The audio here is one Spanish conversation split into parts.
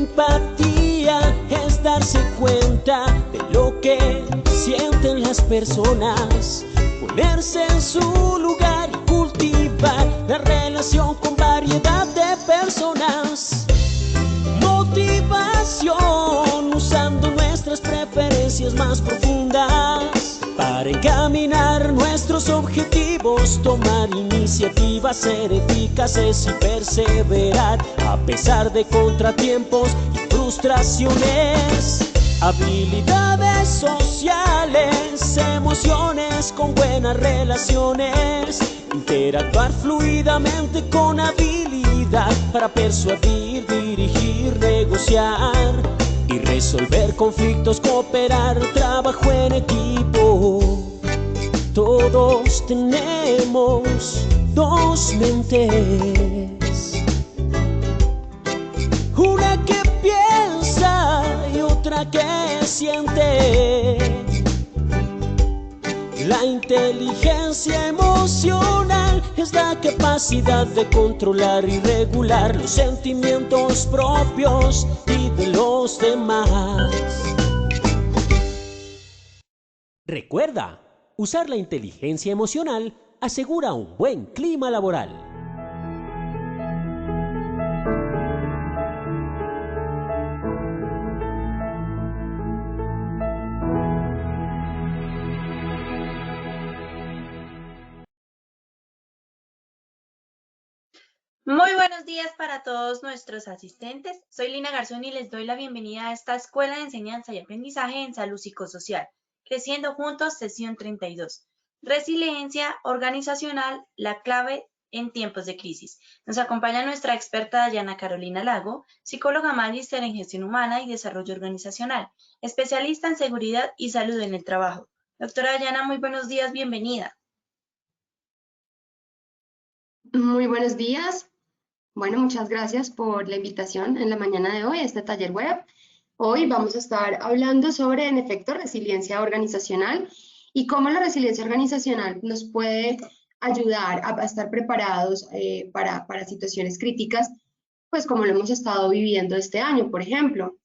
empatía es darse cuenta de lo que sienten las personas, ponerse en su lugar y cultivar la relación con variedad de personas. Motivación usando nuestras preferencias más profundas para encaminar nuestros objetivos, tomar iniciativas, ser eficaces y perseverar a pesar de contratiempos y frustraciones. Habilidades sociales, emociones con buenas relaciones, interactuar fluidamente con habilidad para persuadir, dirigir, negociar y resolver conflictos, cooperar, trabajo en equipo. Todos tenemos dos mentes, una que piensa y otra que siente. La inteligencia emocional es la capacidad de controlar y regular los sentimientos propios y de los demás. Recuerda, usar la inteligencia emocional asegura un buen clima laboral. Muy buenos días para todos nuestros asistentes. Soy Lina Garzón y les doy la bienvenida a esta Escuela de Enseñanza y Aprendizaje en Salud Psicosocial. Creciendo Juntos, sesión 32. Resiliencia organizacional, la clave en tiempos de crisis. Nos acompaña nuestra experta Dayana Carolina Lago, psicóloga magíster en gestión humana y desarrollo organizacional, especialista en seguridad y salud en el trabajo. Doctora Dayana, muy buenos días, bienvenida. Muy buenos días. Bueno, muchas gracias por la invitación en la mañana de hoy a este taller web. Hoy vamos a estar hablando sobre, en efecto, resiliencia organizacional y cómo la resiliencia organizacional nos puede ayudar a estar preparados para situaciones críticas, pues como lo hemos estado viviendo este año, por ejemplo.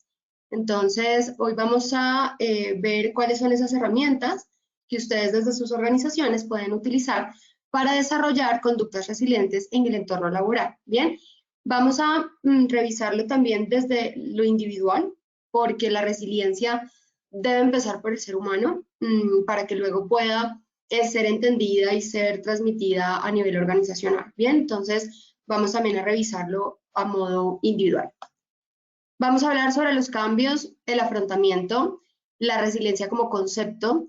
Entonces, hoy vamos a ver cuáles son esas herramientas que ustedes desde sus organizaciones pueden utilizar para desarrollar conductas resilientes en el entorno laboral. Bien, vamos a revisarlo también desde lo individual, porque la resiliencia debe empezar por el ser humano para que luego pueda ser entendida y ser transmitida a nivel organizacional. Bien, entonces vamos también a revisarlo a modo individual. Vamos a hablar sobre los cambios, el afrontamiento, la resiliencia como concepto,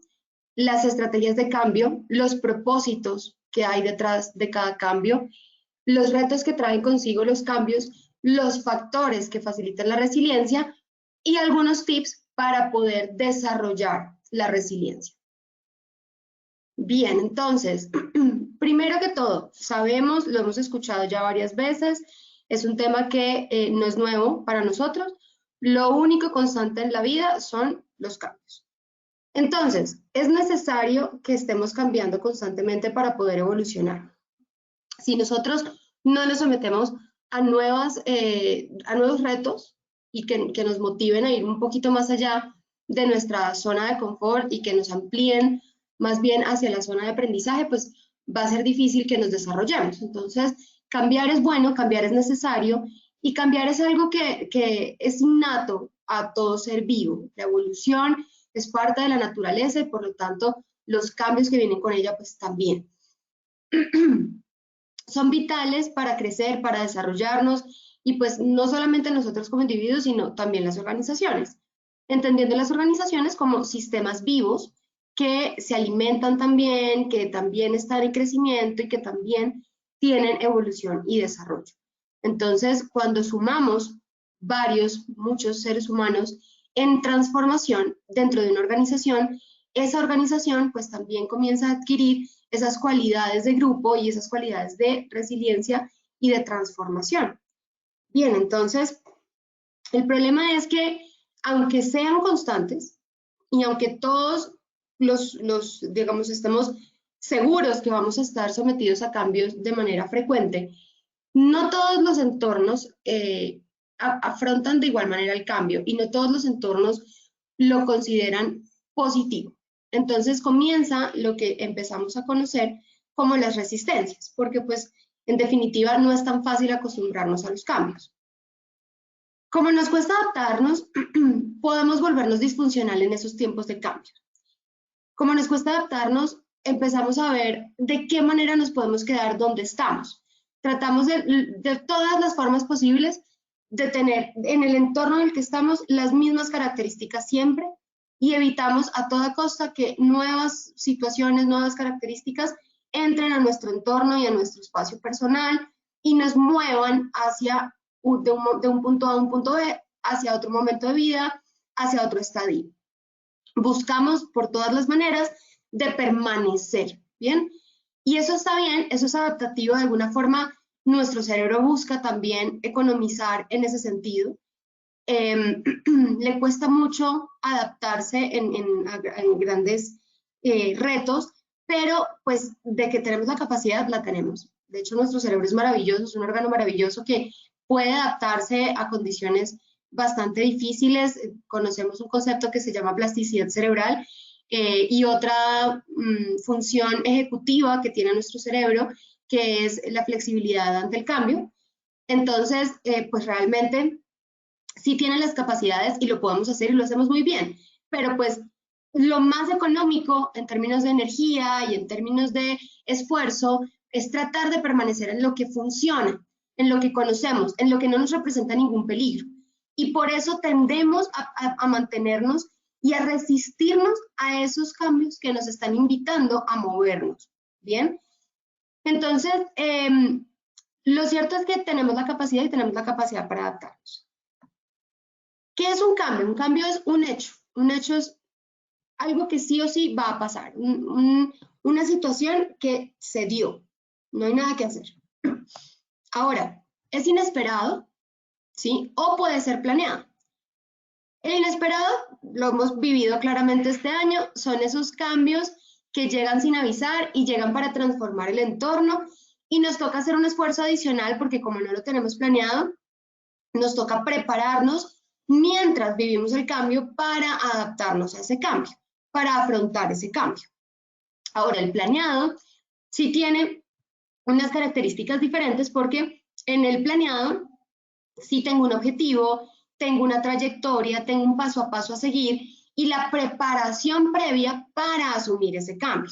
las estrategias de cambio, los propósitos que hay detrás de cada cambio, los retos que traen consigo los cambios, los factores que facilitan la resiliencia y algunos tips para poder desarrollar la resiliencia. Bien, entonces, primero que todo, sabemos, lo hemos escuchado ya varias veces, es un tema que no es nuevo para nosotros, lo único constante en la vida son los cambios. Entonces, es necesario que estemos cambiando constantemente para poder evolucionar. Si nosotros no nos sometemos a nuevos retos y que nos motiven a ir un poquito más allá de nuestra zona de confort y que nos amplíen más bien hacia la zona de aprendizaje, pues va a ser difícil que nos desarrollemos. Entonces, cambiar es bueno, cambiar es necesario y cambiar es algo que es innato a todo ser vivo. La evolución es parte de la naturaleza y por lo tanto los cambios que vienen con ella pues también. Son vitales para crecer, para desarrollarnos y pues no solamente nosotros como individuos, sino también las organizaciones. Entendiendo las organizaciones como sistemas vivos que se alimentan también, que también están en crecimiento y que también tienen evolución y desarrollo. Entonces, cuando sumamos muchos seres humanos en transformación dentro de una organización, esa organización pues también comienza a adquirir esas cualidades de grupo y esas cualidades de resiliencia y de transformación. Bien, entonces, el problema es que aunque sean constantes y aunque todos digamos, estemos seguros que vamos a estar sometidos a cambios de manera frecuente, no todos los entornos afrontan de igual manera el cambio y no todos los entornos lo consideran positivo. Entonces comienza lo que empezamos a conocer como las resistencias, porque pues en definitiva no es tan fácil acostumbrarnos a los cambios. Como nos cuesta adaptarnos, podemos volvernos disfuncionales en esos tiempos de cambio. Como nos cuesta adaptarnos, empezamos a ver de qué manera nos podemos quedar donde estamos. Tratamos de todas las formas posibles de tener en el entorno en el que estamos las mismas características siempre y evitamos a toda costa que nuevas situaciones, nuevas características entren a nuestro entorno y a nuestro espacio personal y nos muevan hacia de un punto A a un punto B, hacia otro momento de vida, hacia otro estadio. Buscamos por todas las maneras de permanecer, ¿bien? Y eso está bien, eso es adaptativo de alguna forma. Nuestro cerebro busca también economizar en ese sentido. Le cuesta mucho adaptarse en grandes retos, pero pues de que tenemos la capacidad, la tenemos. De hecho, nuestro cerebro es maravilloso, es un órgano maravilloso que puede adaptarse a condiciones bastante difíciles. Conocemos un concepto que se llama plasticidad cerebral y otra función ejecutiva que tiene nuestro cerebro, que es la flexibilidad ante el cambio. Entonces, pues realmente sí tienen las capacidades y lo podemos hacer y lo hacemos muy bien, pero pues lo más económico en términos de energía y en términos de esfuerzo es tratar de permanecer en lo que funciona, en lo que conocemos, en lo que no nos representa ningún peligro. Y por eso tendemos a mantenernos y a resistirnos a esos cambios que nos están invitando a movernos, ¿bien? Entonces, lo cierto es que tenemos la capacidad y tenemos la capacidad para adaptarnos. ¿Qué es un cambio? Un cambio es un hecho. Un hecho es algo que sí o sí va a pasar. Una situación que se dio. No hay nada que hacer. Ahora, es inesperado, ¿sí? O puede ser planeado. El inesperado, lo hemos vivido claramente este año, son esos cambios que llegan sin avisar y llegan para transformar el entorno y nos toca hacer un esfuerzo adicional porque como no lo tenemos planeado, nos toca prepararnos mientras vivimos el cambio para adaptarnos a ese cambio, para afrontar ese cambio. Ahora, el planeado sí tiene unas características diferentes porque en el planeado sí tengo un objetivo, tengo una trayectoria, tengo un paso a paso a seguir y la preparación previa para asumir ese cambio.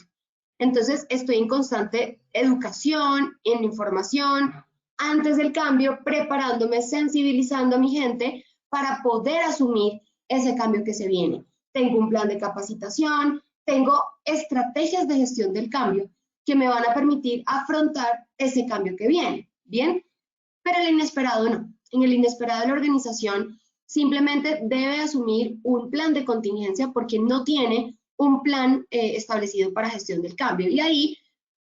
Entonces, estoy en constante educación, en información, antes del cambio, preparándome, sensibilizando a mi gente para poder asumir ese cambio que se viene. Tengo un plan de capacitación, tengo estrategias de gestión del cambio que me van a permitir afrontar ese cambio que viene, ¿bien? Pero el inesperado no. En el inesperado la organización simplemente debe asumir un plan de contingencia porque no tiene un plan establecido para gestión del cambio. Y ahí,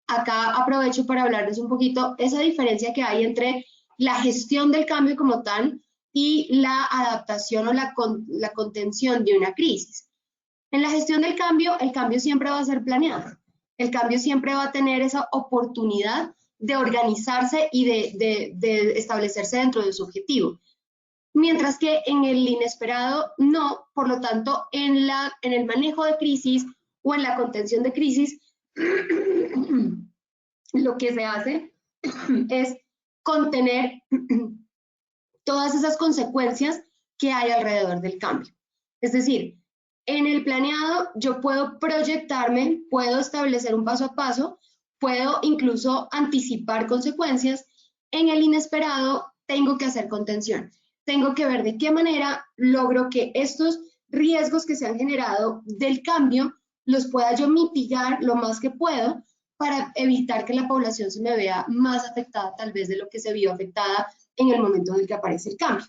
acá aprovecho para hablarles un poquito esa diferencia que hay entre la gestión del cambio como tal y la adaptación o la contención de una crisis. En la gestión del cambio, el cambio siempre va a ser planeado. El cambio siempre va a tener esa oportunidad de organizarse y de establecerse dentro de su objetivo. Mientras que en el inesperado no, por lo tanto, en el manejo de crisis o en la contención de crisis, lo que se hace es contener todas esas consecuencias que hay alrededor del cambio. Es decir, en el planeado yo puedo proyectarme, puedo establecer un paso a paso, puedo incluso anticipar consecuencias. En el inesperado tengo que hacer contención. Tengo que ver de qué manera logro que estos riesgos que se han generado del cambio los pueda yo mitigar lo más que puedo para evitar que la población se me vea más afectada tal vez de lo que se vio afectada en el momento en el que aparece el cambio.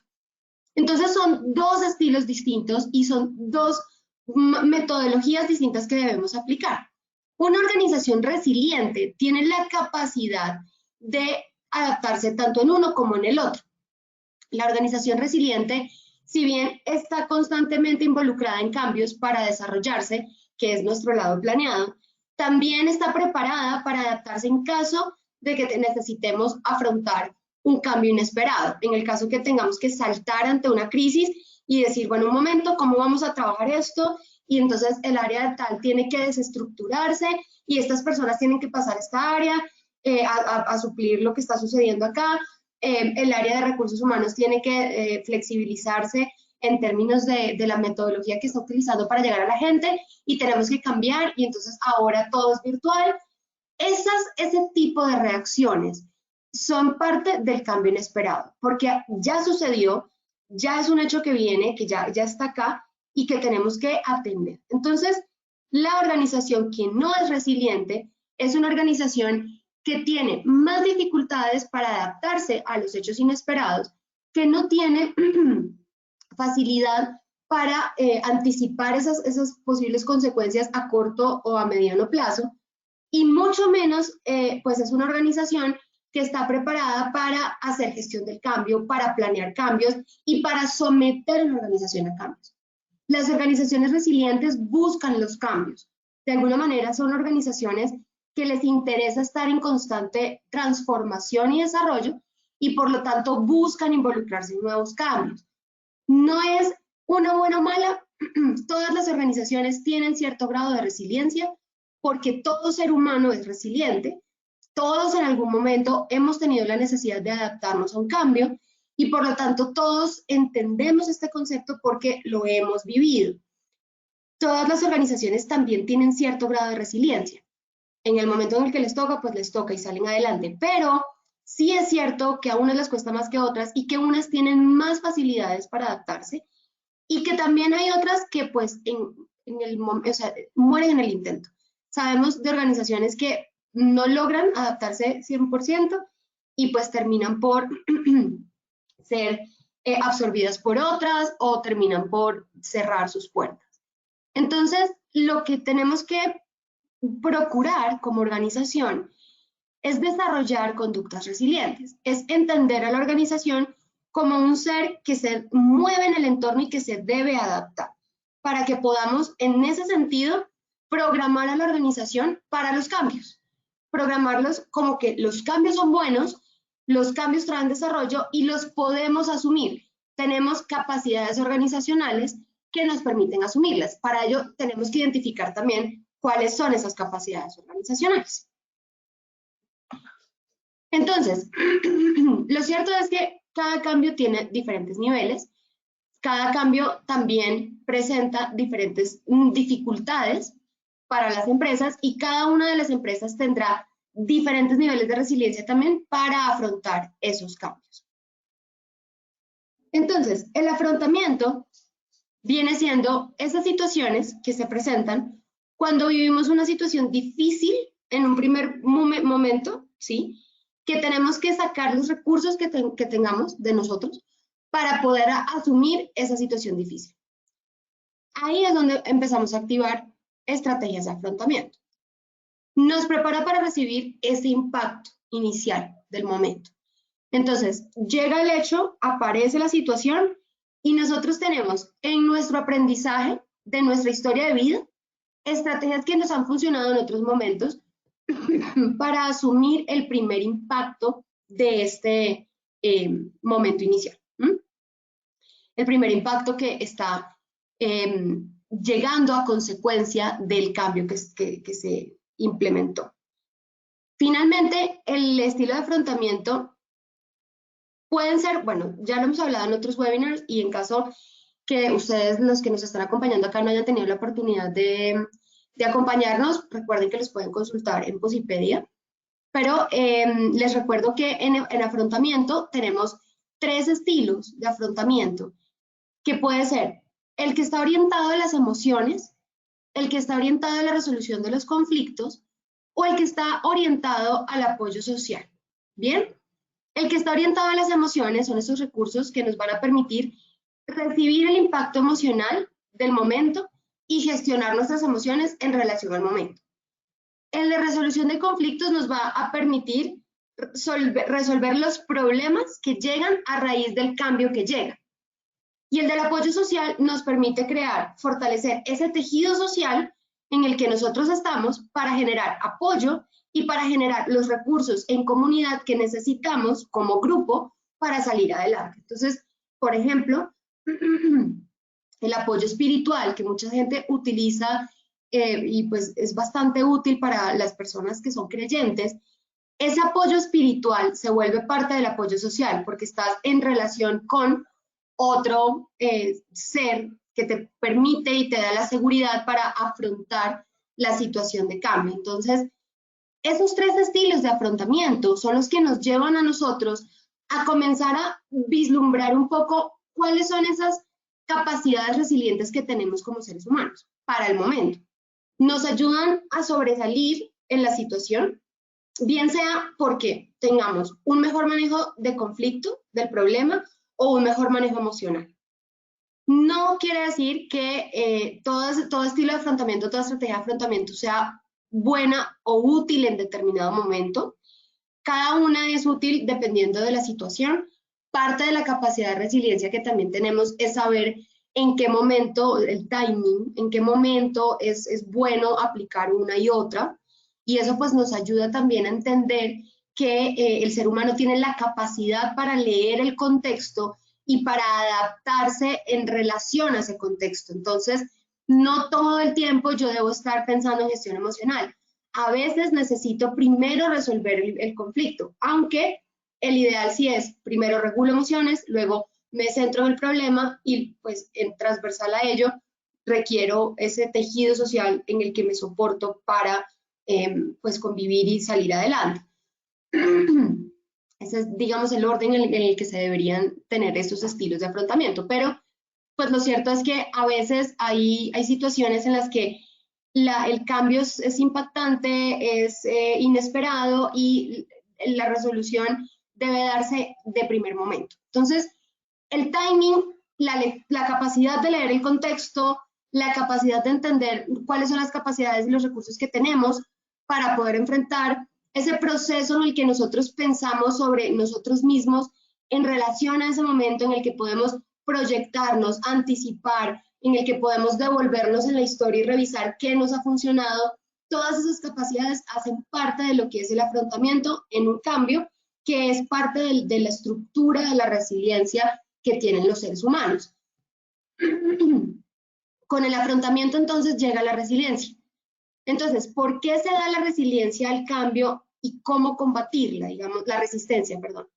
Entonces son dos estilos distintos y son dos metodologías distintas que debemos aplicar. Una organización resiliente tiene la capacidad de adaptarse tanto en uno como en el otro. La organización resiliente, si bien está constantemente involucrada en cambios para desarrollarse, que es nuestro lado planeado, también está preparada para adaptarse en caso de que necesitemos afrontar un cambio inesperado. En el caso que tengamos que saltar ante una crisis y decir, bueno, un momento, ¿cómo vamos a trabajar esto? Y entonces el área de tal tiene que desestructurarse y estas personas tienen que pasar a esta área a suplir lo que está sucediendo acá. El área de recursos humanos tiene que flexibilizarse en términos de la metodología que está utilizando para llegar a la gente y tenemos que cambiar y entonces ahora todo es virtual. Ese tipo de reacciones son parte del cambio inesperado, porque ya sucedió, ya es un hecho que viene, que ya está acá y que tenemos que atender. Entonces, la organización que no es resiliente es una organización que tiene más dificultades para adaptarse a los hechos inesperados, que no tiene facilidad para anticipar esas posibles consecuencias a corto o a mediano plazo, y mucho menos pues es una organización que está preparada para hacer gestión del cambio, para planear cambios y para someter a la organización a cambios. Las organizaciones resilientes buscan los cambios. De alguna manera son organizaciones que les interesa estar en constante transformación y desarrollo y por lo tanto buscan involucrarse en nuevos cambios. No es una buena o mala, todas las organizaciones tienen cierto grado de resiliencia porque todo ser humano es resiliente. Todos en algún momento hemos tenido la necesidad de adaptarnos a un cambio y por lo tanto todos entendemos este concepto porque lo hemos vivido. Todas las organizaciones también tienen cierto grado de resiliencia. En el momento en el que les toca, pues les toca y salen adelante, pero sí es cierto que a unas les cuesta más que otras y que unas tienen más facilidades para adaptarse y que también hay otras que pues mueren en el intento. Sabemos de organizaciones que no logran adaptarse 100% y pues terminan por ser absorbidas por otras o terminan por cerrar sus puertas. Entonces, lo que tenemos que procurar como organización es desarrollar conductas resilientes, es entender a la organización como un ser que se mueve en el entorno y que se debe adaptar, para que podamos, en ese sentido, programar a la organización para los cambios. Programarlos como que los cambios son buenos, los cambios traen desarrollo y los podemos asumir. Tenemos capacidades organizacionales que nos permiten asumirlas. Para ello, tenemos que identificar también cuáles son esas capacidades organizacionales. Entonces, lo cierto es que cada cambio tiene diferentes niveles, cada cambio también presenta diferentes dificultades para las empresas y cada una de las empresas tendrá diferentes niveles de resiliencia también para afrontar esos cambios. Entonces, el afrontamiento viene siendo esas situaciones que se presentan cuando vivimos una situación difícil en un primer momento, ¿sí? Que tenemos que sacar los recursos que tengamos de nosotros para poder asumir esa situación difícil. Ahí es donde empezamos a activar estrategias de afrontamiento. Nos prepara para recibir ese impacto inicial del momento. Entonces, llega el hecho, aparece la situación y nosotros tenemos en nuestro aprendizaje de nuestra historia de vida estrategias que nos han funcionado en otros momentos para asumir el primer impacto de este momento inicial. El primer impacto que está llegando a consecuencia del cambio que se implementó. Finalmente, el estilo de afrontamiento pueden ser, bueno, ya lo hemos hablado en otros webinars y en caso que ustedes, los que nos están acompañando acá, no hayan tenido la oportunidad de acompañarnos, recuerden que los pueden consultar en Posipedia, pero les recuerdo que en afrontamiento tenemos 3 estilos de afrontamiento, que puede ser el que está orientado a las emociones, el que está orientado a la resolución de los conflictos o el que está orientado al apoyo social. ¿Bien? El que está orientado a las emociones son esos recursos que nos van a permitir recibir el impacto emocional del momento y gestionar nuestras emociones en relación al momento. El de resolución de conflictos nos va a permitir resolver los problemas que llegan a raíz del cambio que llega. Y el del apoyo social nos permite fortalecer ese tejido social en el que nosotros estamos para generar apoyo y para generar los recursos en comunidad que necesitamos como grupo para salir adelante. Entonces, por ejemplo, el apoyo espiritual que mucha gente utiliza y pues es bastante útil para las personas que son creyentes. Ese apoyo espiritual se vuelve parte del apoyo social porque estás en relación con otro ser que te permite y te da la seguridad para afrontar la situación de cambio. Entonces, esos 3 estilos de afrontamiento son los que nos llevan a nosotros a comenzar a vislumbrar un poco cuáles son esas capacidades resilientes que tenemos como seres humanos para el momento. Nos ayudan a sobresalir en la situación, bien sea porque tengamos un mejor manejo de conflicto, del problema, o un mejor manejo emocional. No quiere decir que todo estilo de afrontamiento, toda estrategia de afrontamiento sea buena o útil en determinado momento. Cada una es útil dependiendo de la situación. Parte de la capacidad de resiliencia que también tenemos es saber en qué momento, el timing, en qué momento es bueno aplicar una y otra. Y eso pues nos ayuda también a entender que el ser humano tiene la capacidad para leer el contexto y para adaptarse en relación a ese contexto. Entonces, no todo el tiempo yo debo estar pensando en gestión emocional. A veces necesito primero resolver el conflicto, aunque el ideal sí es primero regulo emociones, luego me centro en el problema y pues en transversal a ello requiero ese tejido social en el que me soporto para pues convivir y salir adelante. Ese es, digamos, el orden en el que se deberían tener estos estilos de afrontamiento, pero pues lo cierto es que a veces hay situaciones en las que el cambio es impactante, es inesperado y la resolución debe darse de primer momento. Entonces, el timing, la capacidad de leer el contexto, la capacidad de entender cuáles son las capacidades y los recursos que tenemos para poder enfrentar ese proceso en el que nosotros pensamos sobre nosotros mismos en relación a ese momento en el que podemos proyectarnos, anticipar, en el que podemos devolvernos en la historia y revisar qué nos ha funcionado. Todas esas capacidades hacen parte de lo que es el afrontamiento en un cambio, que es parte de la estructura de la resiliencia que tienen los seres humanos. Con el afrontamiento entonces llega la resiliencia. Entonces, ¿por qué se da la resiliencia al cambio y cómo combatirla? Digamos, la resistencia, perdón.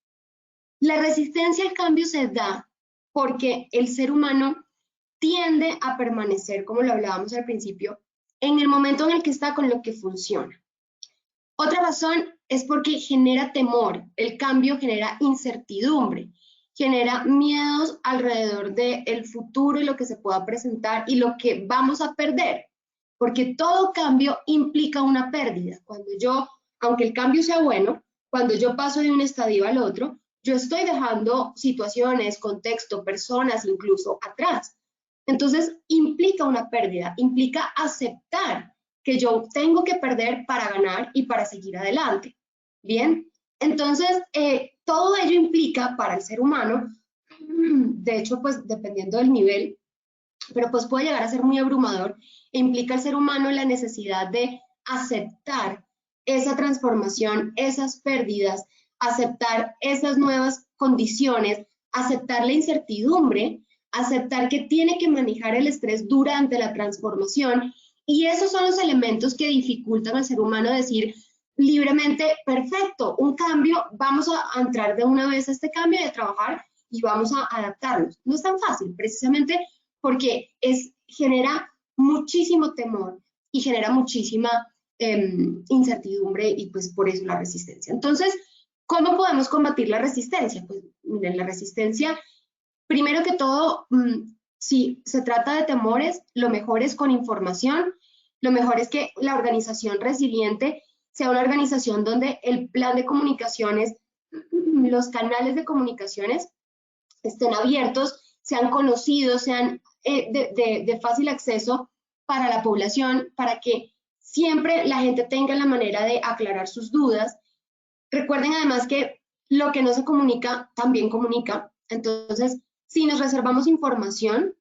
La resistencia al cambio se da porque el ser humano tiende a permanecer, como lo hablábamos al principio, en el momento en el que está con lo que funciona. Otra razón es porque genera temor, el cambio genera incertidumbre, genera miedos alrededor del futuro y lo que se pueda presentar y lo que vamos a perder, porque todo cambio implica una pérdida. Cuando yo, aunque el cambio sea bueno, cuando yo paso de un estadio al otro, yo estoy dejando situaciones, contexto, personas incluso atrás. Entonces, implica una pérdida, implica aceptar que yo tengo que perder para ganar y para seguir adelante. Bien, entonces, todo ello implica para el ser humano, de hecho, pues dependiendo del nivel, pero pues puede llegar a ser muy abrumador, e implica al ser humano la necesidad de aceptar esa transformación, esas pérdidas, aceptar esas nuevas condiciones, aceptar la incertidumbre, aceptar que tiene que manejar el estrés durante la transformación, y esos son los elementos que dificultan al ser humano decir libremente, perfecto, un cambio, vamos a entrar de una vez a este cambio y a trabajar y vamos a adaptarnos. No es tan fácil, precisamente porque genera muchísimo temor y genera muchísima incertidumbre y pues por eso la resistencia. Entonces, ¿cómo podemos combatir la resistencia? Pues miren, la resistencia, primero que todo, si se trata de temores, lo mejor es con información, lo mejor es que la organización resiliente sea una organización donde el plan de comunicaciones, los canales de comunicaciones estén abiertos, sean conocidos, sean de fácil acceso para la población, para que siempre la gente tenga la manera de aclarar sus dudas. Recuerden además que lo que no se comunica también comunica. Entonces, si nos reservamos información,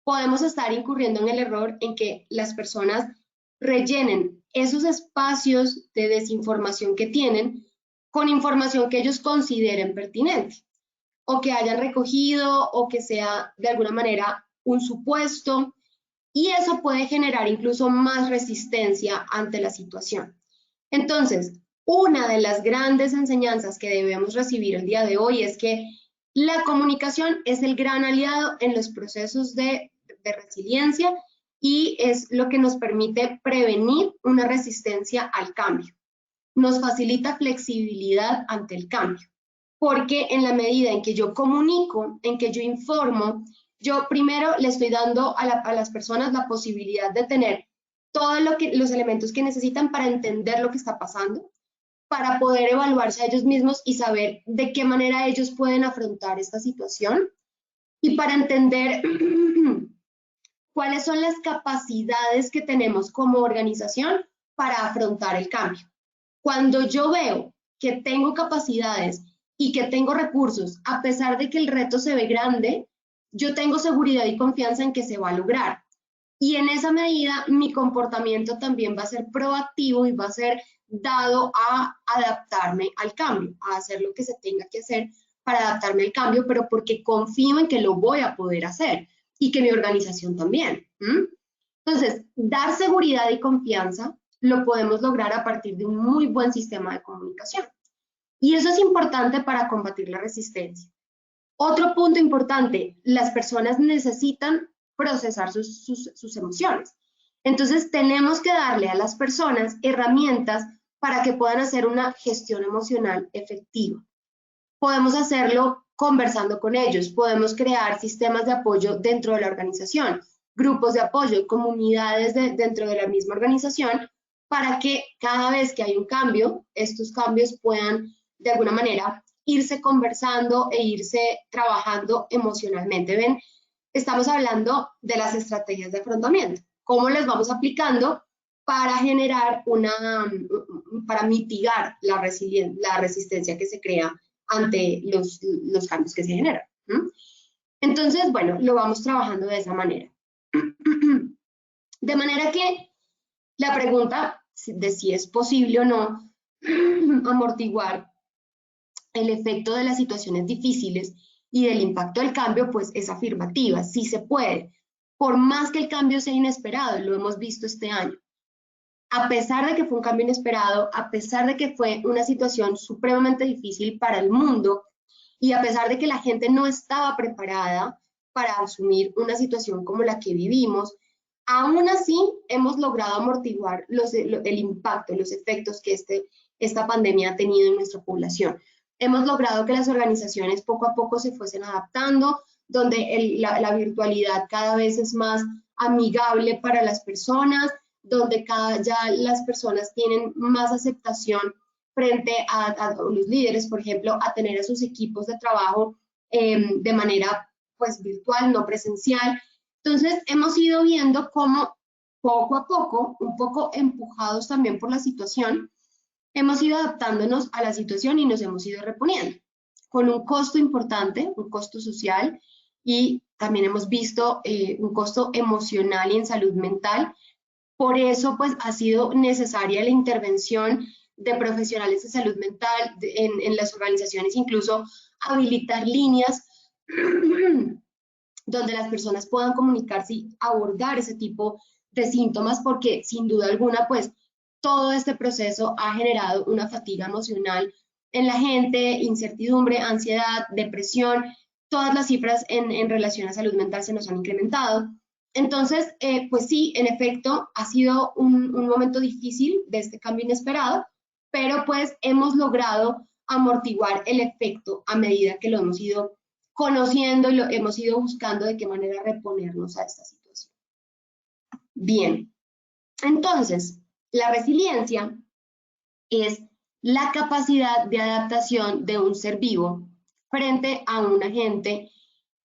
podemos estar incurriendo en el error en que las personas rellenen esos espacios de desinformación que tienen con información que ellos consideren pertinente, o que hayan recogido, o que sea de alguna manera un supuesto, y eso puede generar incluso más resistencia ante la situación. Entonces, una de las grandes enseñanzas que debemos recibir el día de hoy es que la comunicación es el gran aliado en los procesos de resiliencia y es lo que nos permite prevenir una resistencia al cambio. Nos facilita flexibilidad ante el cambio, porque en la medida en que yo comunico, en que yo informo, yo primero le estoy dando a las personas la posibilidad de tener todos los elementos que necesitan para entender lo que está pasando, para poder evaluarse a ellos mismos y saber de qué manera ellos pueden afrontar esta situación, y para entender cuáles son las capacidades que tenemos como organización para afrontar el cambio. Cuando yo veo que tengo capacidades y que tengo recursos, a pesar de que el reto se ve grande, yo tengo seguridad y confianza en que se va a lograr. Y en esa medida, mi comportamiento también va a ser proactivo y va a ser dado a adaptarme al cambio, a hacer lo que se tenga que hacer para adaptarme al cambio, pero porque confío en que lo voy a poder hacer y que mi organización también. Entonces, dar seguridad y confianza lo podemos lograr a partir de un muy buen sistema de comunicación. Y eso es importante para combatir la resistencia. Otro punto importante, las personas necesitan procesar sus emociones. Entonces, tenemos que darle a las personas herramientas para que puedan hacer una gestión emocional efectiva. Podemos hacerlo conversando con ellos, podemos crear sistemas de apoyo dentro de la organización, grupos de apoyo, comunidades dentro de la misma organización, para que cada vez que hay un cambio, estos cambios puedan de alguna manera irse conversando e irse trabajando emocionalmente. ¿Ven? Estamos hablando de las estrategias de afrontamiento, cómo las vamos aplicando para generar para mitigar la resistencia que se crea ante los cambios que se generan. Entonces, bueno, lo vamos trabajando de esa manera. De manera que la pregunta de si es posible o no amortiguar el efecto de las situaciones difíciles y del impacto del cambio, pues es afirmativa, sí se puede. Por más que el cambio sea inesperado, lo hemos visto este año. A pesar de que fue un cambio inesperado, a pesar de que fue una situación supremamente difícil para el mundo y a pesar de que la gente no estaba preparada para asumir una situación como la que vivimos, aún así hemos logrado amortiguar el impacto, los efectos que esta pandemia ha tenido en nuestra población. Hemos logrado que las organizaciones poco a poco se fuesen adaptando, donde la virtualidad cada vez es más amigable para las personas, donde ya las personas tienen más aceptación frente a los líderes, por ejemplo, a tener a sus equipos de trabajo de manera pues virtual, no presencial. Entonces hemos ido viendo cómo poco a poco, un poco empujados también por la situación, hemos ido adaptándonos a la situación y nos hemos ido reponiendo, con un costo importante, un costo social, y también hemos visto un costo emocional y en salud mental. Por eso, pues, ha sido necesaria la intervención de profesionales de salud mental en las organizaciones, incluso habilitar líneas donde las personas puedan comunicarse y abordar ese tipo de síntomas, porque sin duda alguna, pues, todo este proceso ha generado una fatiga emocional en la gente, incertidumbre, ansiedad, depresión. Todas las cifras en relación a salud mental se nos han incrementado. Entonces, pues sí, en efecto, ha sido un momento difícil de este cambio inesperado, pero pues hemos logrado amortiguar el efecto a medida que lo hemos ido conociendo y lo hemos ido buscando de qué manera reponernos a esta situación. Bien, entonces, la resiliencia es la capacidad de adaptación de un ser vivo frente a un agente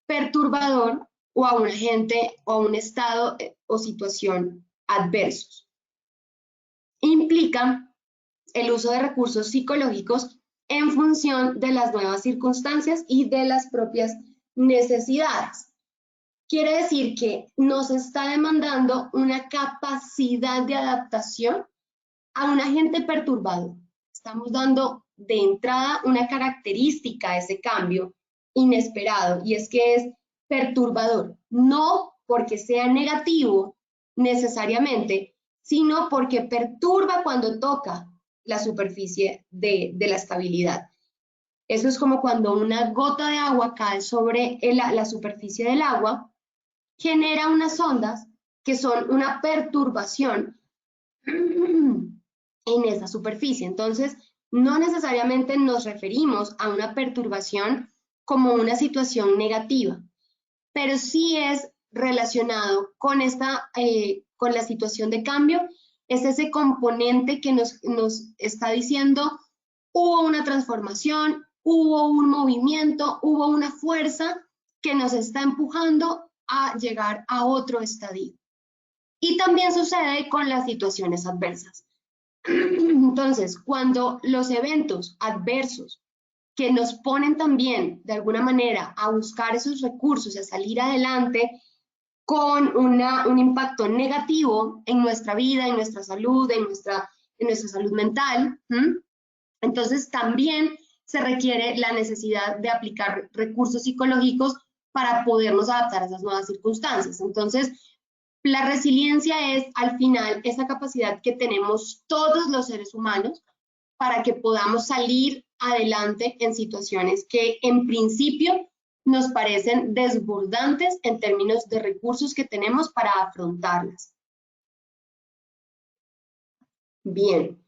perturbador o a un agente o a un estado o situación adversos. Implica el uso de recursos psicológicos en función de las nuevas circunstancias y de las propias necesidades. Quiere decir que nos está demandando una capacidad de adaptación a un agente perturbador. Estamos dando de entrada una característica a ese cambio inesperado, y es que es perturbador, no porque sea negativo necesariamente, sino porque perturba cuando toca la superficie de la estabilidad. Eso es como cuando una gota de agua cae sobre la superficie del agua, genera unas ondas que son una perturbación en esa superficie. Entonces, no necesariamente nos referimos a una perturbación como una situación negativa, pero sí es relacionado con con la situación de cambio, es ese componente que nos está diciendo hubo una transformación, hubo un movimiento, hubo una fuerza que nos está empujando a llegar a otro estadio. Y también sucede con las situaciones adversas. Entonces, cuando los eventos adversos que nos ponen también de alguna manera a buscar esos recursos y a salir adelante con un impacto negativo en nuestra vida, en nuestra salud, en nuestra salud mental, entonces también se requiere la necesidad de aplicar recursos psicológicos para podernos adaptar a esas nuevas circunstancias. Entonces, la resiliencia es, al final, esa capacidad que tenemos todos los seres humanos para que podamos salir adelante en situaciones que en principio nos parecen desbordantes en términos de recursos que tenemos para afrontarlas. Bien,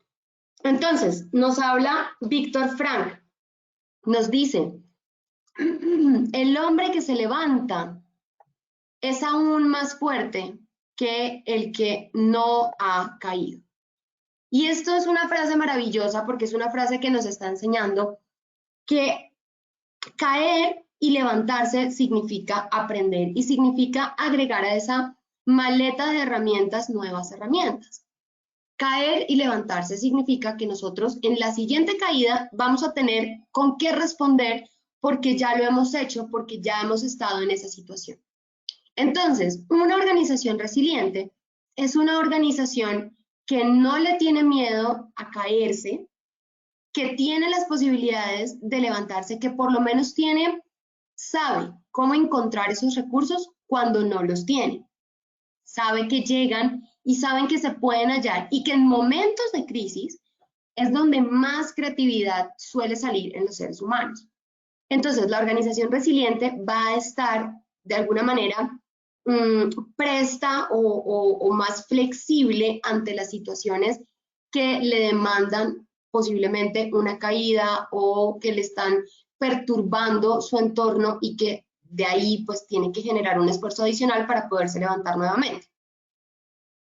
entonces nos habla Víctor Frank, nos dice, el hombre que se levanta es aún más fuerte que el que no ha caído. Y esto es una frase maravillosa porque es una frase que nos está enseñando que caer y levantarse significa aprender y significa agregar a esa maleta de herramientas nuevas herramientas. Caer y levantarse significa que nosotros en la siguiente caída vamos a tener con qué responder porque ya lo hemos hecho, porque ya hemos estado en esa situación. Entonces, una organización resiliente es una organización que no le tiene miedo a caerse, que tiene las posibilidades de levantarse, que por lo menos sabe cómo encontrar esos recursos cuando no los tiene. Sabe que llegan y saben que se pueden hallar y que en momentos de crisis es donde más creatividad suele salir en los seres humanos. Entonces, la organización resiliente va a estar de alguna manera presta o más flexible ante las situaciones que le demandan posiblemente una caída o que le están perturbando su entorno y que de ahí pues tiene que generar un esfuerzo adicional para poderse levantar nuevamente.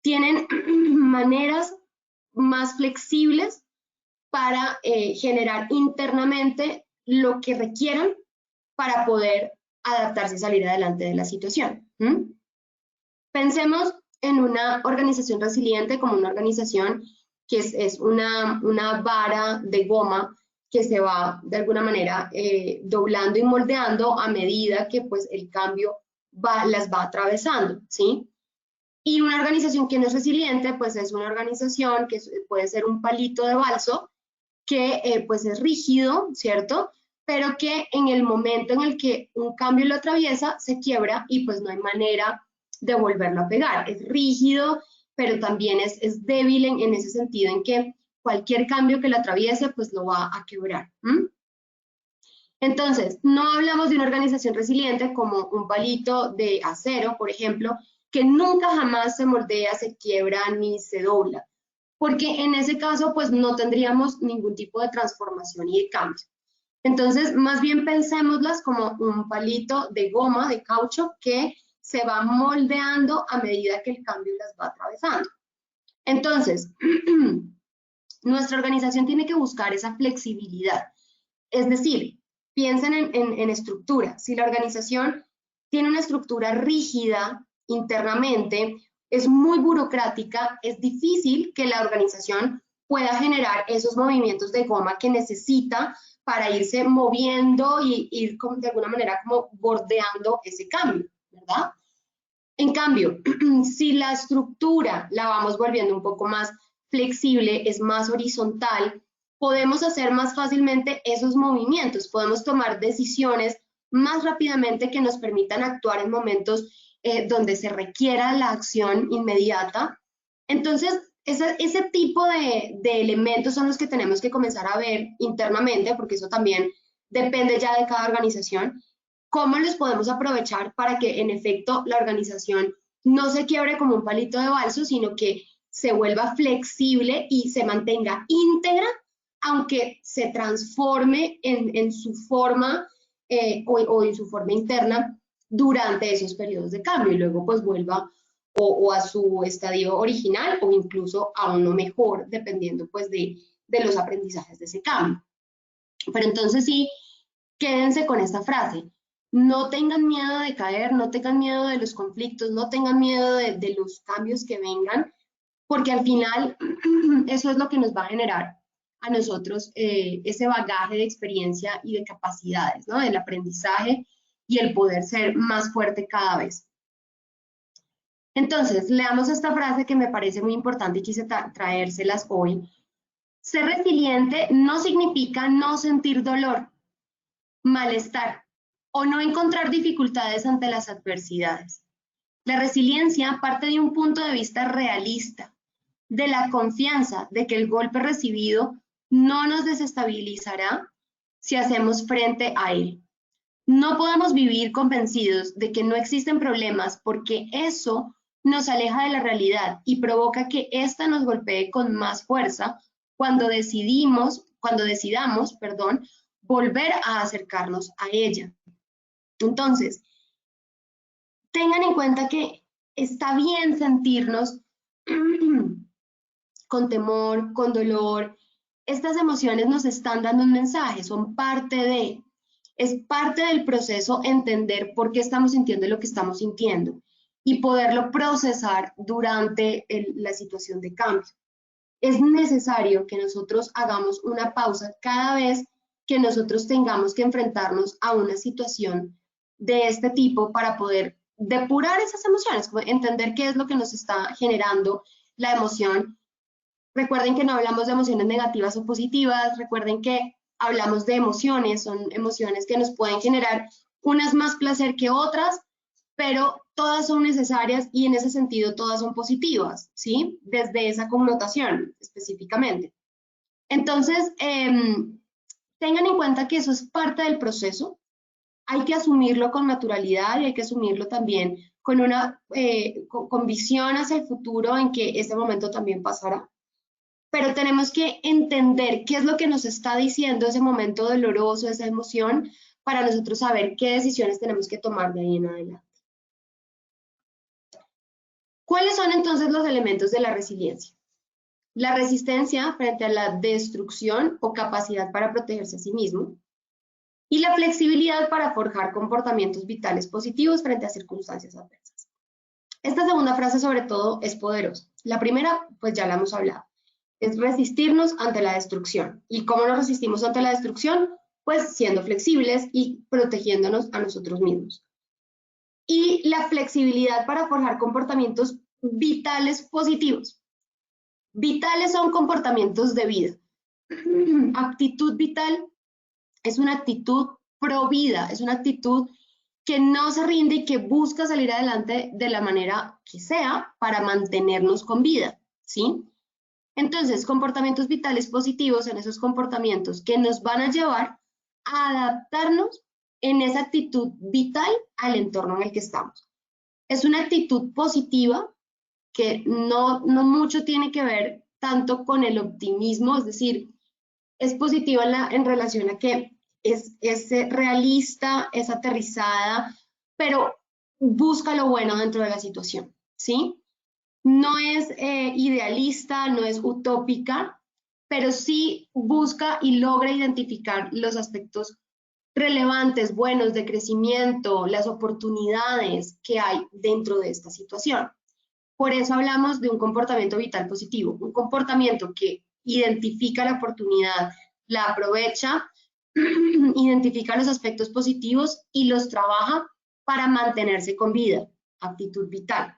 Tienen maneras más flexibles para generar internamente lo que requieran para poder adaptarse y salir adelante de la situación. Pensemos en una organización resiliente como una organización que es una vara de goma que se va de alguna manera doblando y moldeando a medida que pues el cambio las va atravesando, ¿sí? Y una organización que no es resiliente pues es una organización que puede ser un palito de balso que pues es rígido, ¿cierto? Pero que en el momento en el que un cambio lo atraviesa se quiebra y pues no hay manera de volverlo a pegar. Es rígido, pero también es débil en ese sentido en que cualquier cambio que lo atraviese pues lo va a quebrar. Entonces, no hablamos de una organización resiliente como un palito de acero, por ejemplo, que nunca jamás se moldea, se quiebra ni se dobla, porque en ese caso pues no tendríamos ningún tipo de transformación y de cambio. Entonces, más bien pensémoslas como un palito de goma, de caucho, que se va moldeando a medida que el cambio las va atravesando. Entonces, nuestra organización tiene que buscar esa flexibilidad. Es decir, piensen en estructura. Si la organización tiene una estructura rígida internamente, es muy burocrática, es difícil que la organización pueda generar esos movimientos de goma que necesita para irse moviendo y ir de alguna manera como bordeando ese cambio, ¿verdad? En cambio, si la estructura la vamos volviendo un poco más flexible, es más horizontal, podemos hacer más fácilmente esos movimientos, podemos tomar decisiones más rápidamente que nos permitan actuar en momentos donde se requiera la acción inmediata. Entonces, ese tipo de elementos son los que tenemos que comenzar a ver internamente, porque eso también depende ya de cada organización, cómo los podemos aprovechar para que en efecto la organización no se quiebre como un palito de balso, sino que se vuelva flexible y se mantenga íntegra, aunque se transforme en su forma o en su forma interna durante esos periodos de cambio y luego pues vuelva o a su estadio original o incluso a uno mejor, dependiendo pues de los aprendizajes de ese cambio. Pero entonces sí, quédense con esta frase. No tengan miedo de caer, no tengan miedo de los conflictos, no tengan miedo de los cambios que vengan, porque al final eso es lo que nos va a generar a nosotros ese bagaje de experiencia y de capacidades, ¿no? El aprendizaje y el poder ser más fuerte cada vez. Entonces, leamos esta frase que me parece muy importante y quise traérselas hoy. Ser resiliente no significa no sentir dolor, malestar o no encontrar dificultades ante las adversidades. La resiliencia parte de un punto de vista realista, de la confianza de que el golpe recibido no nos desestabilizará si hacemos frente a él. No podemos vivir convencidos de que no existen problemas porque eso nos aleja de la realidad y provoca que ésta nos golpee con más fuerza cuando decidamos, volver a acercarnos a ella. Entonces, tengan en cuenta que está bien sentirnos con temor, con dolor. Estas emociones nos están dando un mensaje, son es parte del proceso entender por qué estamos sintiendo lo que estamos sintiendo y poderlo procesar durante la situación de cambio. Es necesario que nosotros hagamos una pausa cada vez que nosotros tengamos que enfrentarnos a una situación de este tipo para poder depurar esas emociones, entender qué es lo que nos está generando la emoción. Recuerden que no hablamos de emociones negativas o positivas, recuerden que hablamos de emociones, son emociones que nos pueden generar unas más placer que otras, pero todas son necesarias y en ese sentido todas son positivas, ¿sí? Desde esa connotación específicamente. Entonces, tengan en cuenta que eso es parte del proceso, hay que asumirlo con naturalidad y hay que asumirlo también con con visión hacia el futuro en que este momento también pasará. Pero tenemos que entender qué es lo que nos está diciendo ese momento doloroso, esa emoción, para nosotros saber qué decisiones tenemos que tomar de ahí en adelante. ¿Cuáles son entonces los elementos de la resiliencia? La resistencia frente a la destrucción o capacidad para protegerse a sí mismo, y la flexibilidad para forjar comportamientos vitales positivos frente a circunstancias adversas. Esta segunda frase sobre todo es poderosa. La primera, pues ya la hemos hablado, es resistirnos ante la destrucción. ¿Y cómo nos resistimos ante la destrucción? Pues siendo flexibles y protegiéndonos a nosotros mismos. Y la flexibilidad para forjar comportamientos vitales positivos. Vitales son comportamientos de vida. Actitud vital es una actitud pro vida, es una actitud que no se rinde y que busca salir adelante de la manera que sea para mantenernos con vida, ¿sí? Entonces, comportamientos vitales positivos son esos comportamientos que nos van a llevar a adaptarnos en esa actitud vital al entorno en el que estamos. Es una actitud positiva que no mucho tiene que ver tanto con el optimismo, es decir, es positiva en relación a que es realista, es aterrizada, pero busca lo bueno dentro de la situación, ¿sí? No es idealista, no es utópica, pero sí busca y logra identificar los aspectos relevantes, buenos, de crecimiento, las oportunidades que hay dentro de esta situación. Por eso hablamos de un comportamiento vital positivo, un comportamiento que identifica la oportunidad, la aprovecha, identifica los aspectos positivos y los trabaja para mantenerse con vida, actitud vital,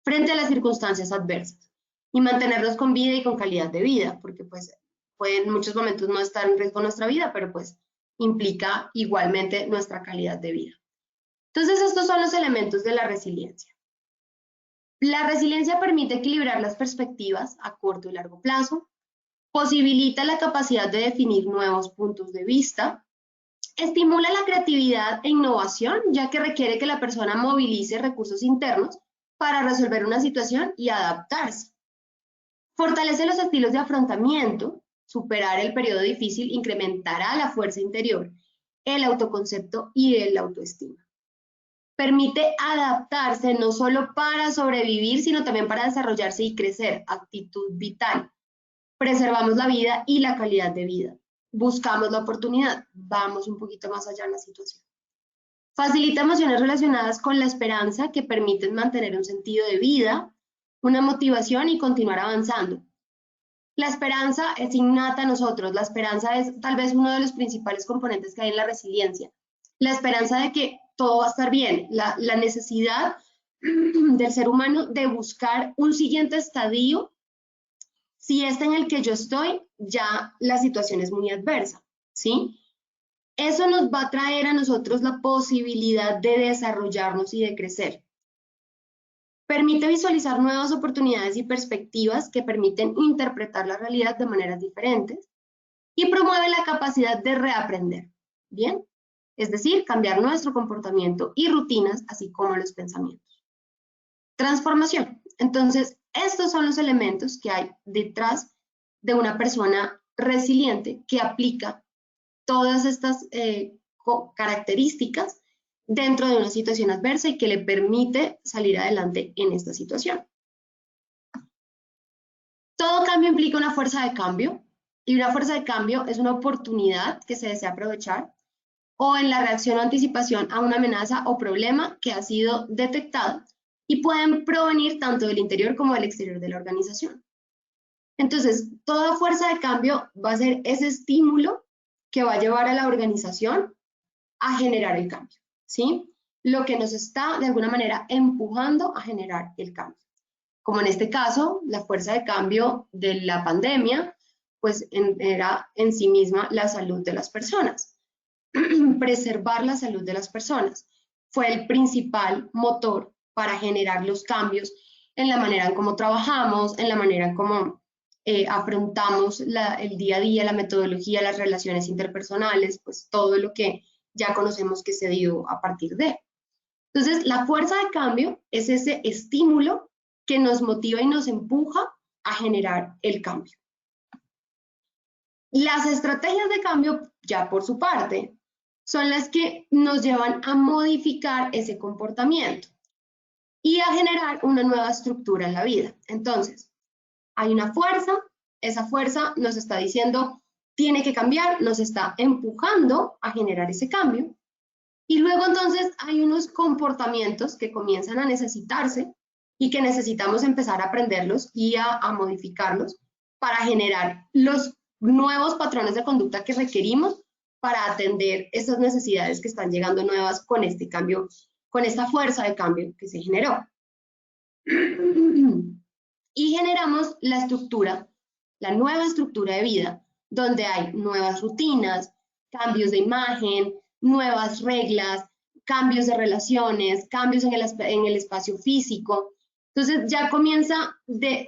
frente a las circunstancias adversas. y mantenernos con vida y con calidad de vida, porque pues puede en muchos momentos no estar en riesgo nuestra vida, pero pues implica igualmente nuestra calidad de vida. Entonces, estos son los elementos de la resiliencia. La resiliencia permite equilibrar las perspectivas a corto y largo plazo, posibilita la capacidad de definir nuevos puntos de vista, estimula la creatividad e innovación, ya que requiere que la persona movilice recursos internos para resolver una situación y adaptarse. Fortalece los estilos de afrontamiento, superar el periodo difícil incrementará la fuerza interior, el autoconcepto y el autoestima. Permite adaptarse no solo para sobrevivir, sino también para desarrollarse y crecer, actitud vital. Preservamos la vida y la calidad de vida. Buscamos la oportunidad, vamos un poquito más allá en la situación. Facilita emociones relacionadas con la esperanza que permiten mantener un sentido de vida, una motivación y continuar avanzando. La esperanza es innata a nosotros, la esperanza es tal vez uno de los principales componentes que hay en la resiliencia. La esperanza de que todo va a estar bien, la necesidad del ser humano de buscar un siguiente estadio. Si este en el que yo estoy, ya la situación es muy adversa, ¿sí? Eso nos va a traer a nosotros la posibilidad de desarrollarnos y de crecer. Permite visualizar nuevas oportunidades y perspectivas que permiten interpretar la realidad de maneras diferentes y promueve la capacidad de reaprender, ¿bien? Es decir, cambiar nuestro comportamiento y rutinas, así como los pensamientos. Transformación. Entonces, estos son los elementos que hay detrás de una persona resiliente que aplica todas estas características dentro de una situación adversa y que le permite salir adelante en esta situación. Todo cambio implica una fuerza de cambio y una fuerza de cambio es una oportunidad que se desea aprovechar o en la reacción o anticipación a una amenaza o problema que ha sido detectado y pueden provenir tanto del interior como del exterior de la organización. Entonces, toda fuerza de cambio va a ser ese estímulo que va a llevar a la organización a generar el cambio, ¿sí? Lo que nos está, de alguna manera, empujando a generar el cambio. Como en este caso, la fuerza de cambio de la pandemia, pues era en sí misma la salud de las personas. Preservar la salud de las personas fue el principal motor para generar los cambios en la manera en cómo trabajamos, en la manera en cómo afrontamos el día a día, la metodología, las relaciones interpersonales, pues todo lo que ya conocemos que se dio a partir de. Entonces, la fuerza de cambio es ese estímulo que nos motiva y nos empuja a generar el cambio. Las estrategias de cambio, ya por su parte, son las que nos llevan a modificar ese comportamiento y a generar una nueva estructura en la vida. Entonces, hay una fuerza, esa fuerza nos está diciendo, tiene que cambiar, nos está empujando a generar ese cambio. Y luego entonces hay unos comportamientos que comienzan a necesitarse y que necesitamos empezar a aprenderlos y a modificarlos para generar los nuevos patrones de conducta que requerimos para atender esas necesidades que están llegando nuevas con este cambio, con esta fuerza de cambio que se generó. Y generamos la estructura, la nueva estructura de vida, donde hay nuevas rutinas, cambios de imagen, nuevas reglas, cambios de relaciones, cambios en el espacio físico. Entonces ya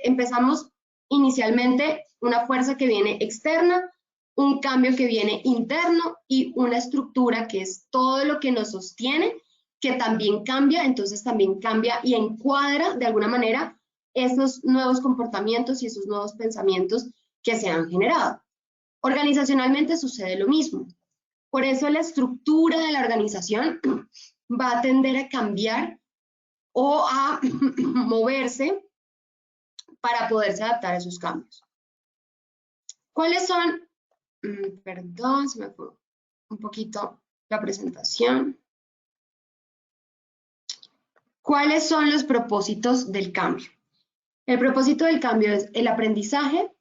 empezamos inicialmente una fuerza que viene externa, un cambio que viene interno y una estructura que es todo lo que nos sostiene, que también cambia, entonces también cambia y encuadra de alguna manera esos nuevos comportamientos y esos nuevos pensamientos que se han generado. Organizacionalmente sucede lo mismo. Por eso la estructura de la organización va a tender a cambiar o a moverse para poderse adaptar a esos cambios. ¿Cuáles son? Perdón, se me fue un poquito la presentación. ¿Cuáles son los propósitos del cambio? El propósito del cambio es el aprendizaje,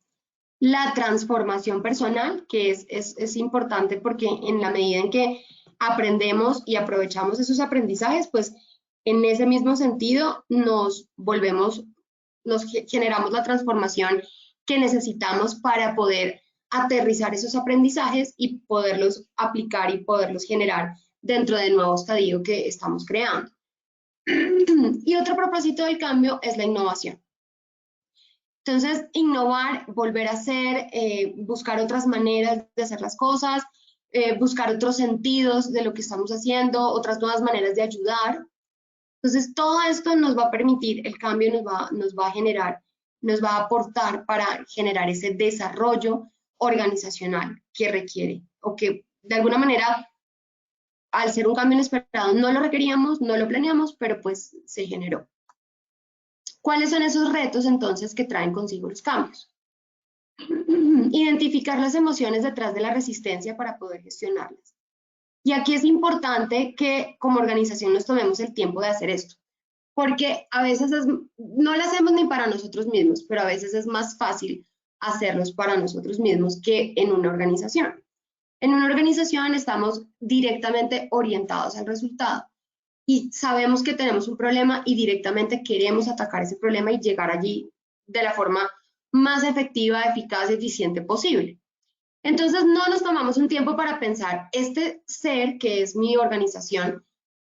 la transformación personal, que es importante porque en la medida en que aprendemos y aprovechamos esos aprendizajes, pues en ese mismo sentido nos volvemos generamos la transformación que necesitamos para poder aterrizar esos aprendizajes y poderlos aplicar y poderlos generar dentro del nuevo estadio que estamos creando. Y otro propósito del cambio es la innovación. Entonces, innovar, volver a hacer, buscar otras maneras de hacer las cosas, buscar otros sentidos de lo que estamos haciendo, otras nuevas maneras de ayudar. Entonces, todo esto nos va a permitir, el cambio nos va a generar, nos va a aportar para generar ese desarrollo organizacional que requiere, o que de alguna manera, al ser un cambio inesperado, no lo requeríamos, no lo planeamos, pero pues se generó. ¿Cuáles son esos retos entonces que traen consigo los cambios? Identificar las emociones detrás de la resistencia para poder gestionarlas. Y aquí es importante que como organización nos tomemos el tiempo de hacer esto, porque a veces no lo hacemos ni para nosotros mismos, pero a veces es más fácil hacerlos para nosotros mismos que en una organización. En una organización estamos directamente orientados al resultado y sabemos que tenemos un problema y directamente queremos atacar ese problema y llegar allí de la forma más efectiva, eficaz y eficiente posible. Entonces no nos tomamos un tiempo para pensar, este ser que es mi organización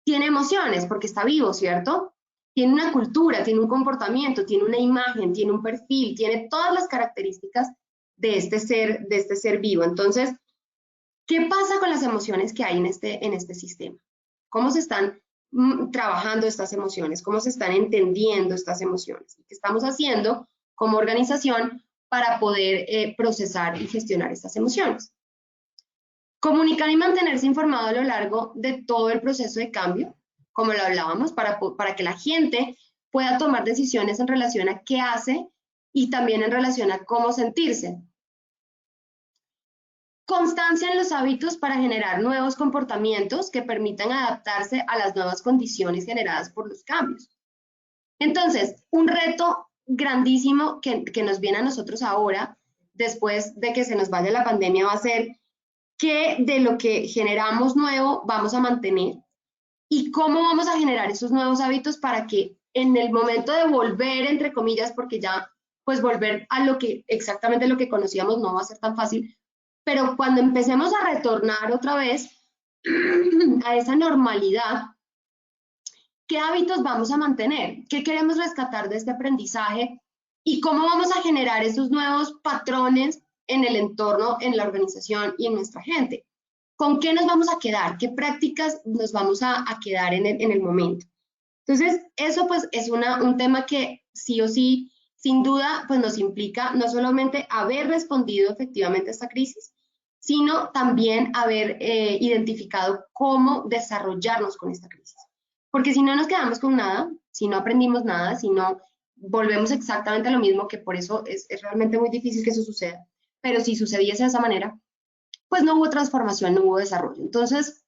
tiene emociones porque está vivo, ¿cierto? Tiene una cultura, tiene un comportamiento, tiene una imagen, tiene un perfil, tiene todas las características de este ser vivo. Entonces, ¿qué pasa con las emociones que hay en este sistema? ¿Cómo se están trabajando estas emociones? ¿Cómo se están entendiendo estas emociones? ¿Qué estamos haciendo como organización para poder procesar y gestionar estas emociones? Comunicar y mantenerse informado a lo largo de todo el proceso de cambio, como lo hablábamos, para que la gente pueda tomar decisiones en relación a qué hace y también en relación a cómo sentirse. Constancia en los hábitos para generar nuevos comportamientos que permitan adaptarse a las nuevas condiciones generadas por los cambios. Entonces, un reto grandísimo que nos viene a nosotros ahora, después de que se nos vaya la pandemia, va a ser qué de lo que generamos nuevo vamos a mantener y cómo vamos a generar esos nuevos hábitos para que en el momento de volver, entre comillas, porque ya pues volver a exactamente lo que conocíamos no va a ser tan fácil, pero cuando empecemos a retornar otra vez a esa normalidad, ¿qué hábitos vamos a mantener? ¿Qué queremos rescatar de este aprendizaje? ¿Y cómo vamos a generar esos nuevos patrones en el entorno, en la organización y en nuestra gente? ¿Con qué nos vamos a quedar? ¿Qué prácticas nos vamos a quedar en el momento? Entonces, eso pues es un tema que sí o sí, sin duda, pues nos implica no solamente haber respondido efectivamente a esta crisis, sino también haber identificado cómo desarrollarnos con esta crisis. Porque si no nos quedamos con nada, si no aprendimos nada, si no volvemos exactamente a lo mismo, que por eso es realmente muy difícil que eso suceda, pero si sucediese de esa manera, pues no hubo transformación, no hubo desarrollo. Entonces,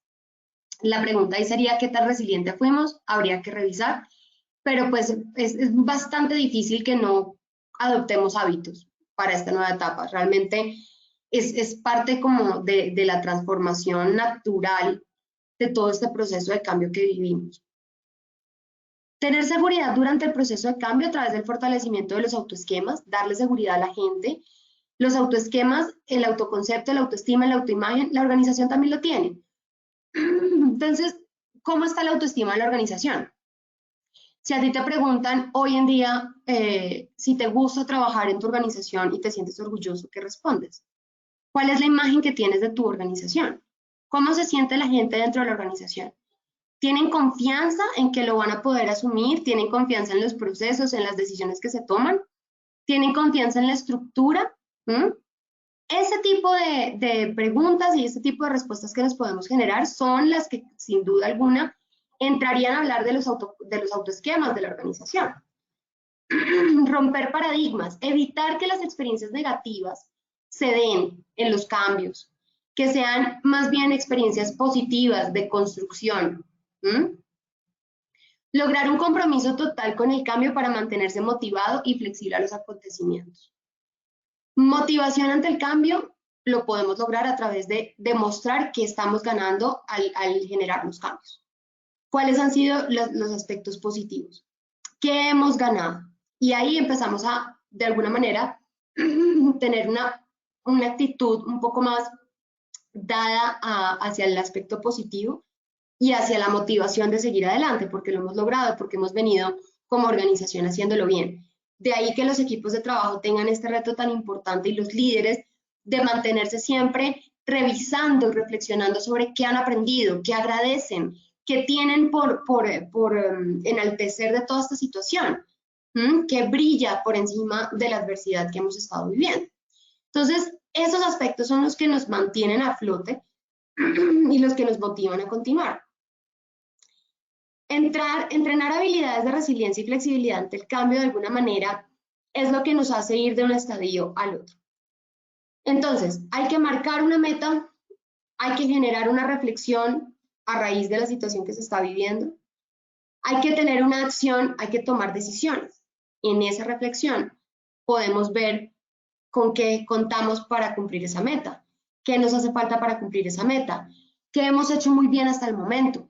la pregunta ahí sería, ¿qué tan resiliente fuimos? Habría que revisar, pero pues es bastante difícil que no adoptemos hábitos para esta nueva etapa. Realmente es parte como de la transformación natural de todo este proceso de cambio que vivimos. Tener seguridad durante el proceso de cambio a través del fortalecimiento de los autoesquemas, darle seguridad a la gente. Los autoesquemas, el autoconcepto, la autoestima, la autoimagen, la organización también lo tiene. Entonces, ¿cómo está la autoestima de la organización? Si a ti te preguntan hoy en día si te gusta trabajar en tu organización y te sientes orgulloso, ¿qué respondes? ¿Cuál es la imagen que tienes de tu organización? ¿Cómo se siente la gente dentro de la organización? ¿Tienen confianza en que lo van a poder asumir? ¿Tienen confianza en los procesos, en las decisiones que se toman? ¿Tienen confianza en la estructura? Ese tipo de preguntas y ese tipo de respuestas que nos podemos generar son las que, sin duda alguna, entrarían a hablar de los autoesquemas de la organización. Romper paradigmas, evitar que las experiencias negativas se den en los cambios, que sean más bien experiencias positivas de construcción. Lograr un compromiso total con el cambio para mantenerse motivado y flexible a los acontecimientos. Motivación ante el cambio lo podemos lograr a través de demostrar que estamos ganando al generar los cambios. ¿Cuáles han sido los aspectos positivos? ¿Qué hemos ganado? Y ahí empezamos a, de alguna manera, tener una actitud un poco más dada hacia el aspecto positivo y hacia la motivación de seguir adelante, porque lo hemos logrado, porque hemos venido como organización haciéndolo bien. De ahí que los equipos de trabajo tengan este reto tan importante y los líderes de mantenerse siempre revisando y reflexionando sobre qué han aprendido, qué agradecen, qué tienen por enaltecer de toda esta situación, que brilla por encima de la adversidad que hemos estado viviendo. Entonces, esos aspectos son los que nos mantienen a flote y los que nos motivan a continuar. Entrenar habilidades de resiliencia y flexibilidad ante el cambio de alguna manera es lo que nos hace ir de un estadio al otro. Entonces, hay que marcar una meta, hay que generar una reflexión a raíz de la situación que se está viviendo, hay que tener una acción, hay que tomar decisiones. En esa reflexión podemos ver con qué contamos para cumplir esa meta, qué nos hace falta para cumplir esa meta, qué hemos hecho muy bien hasta el momento.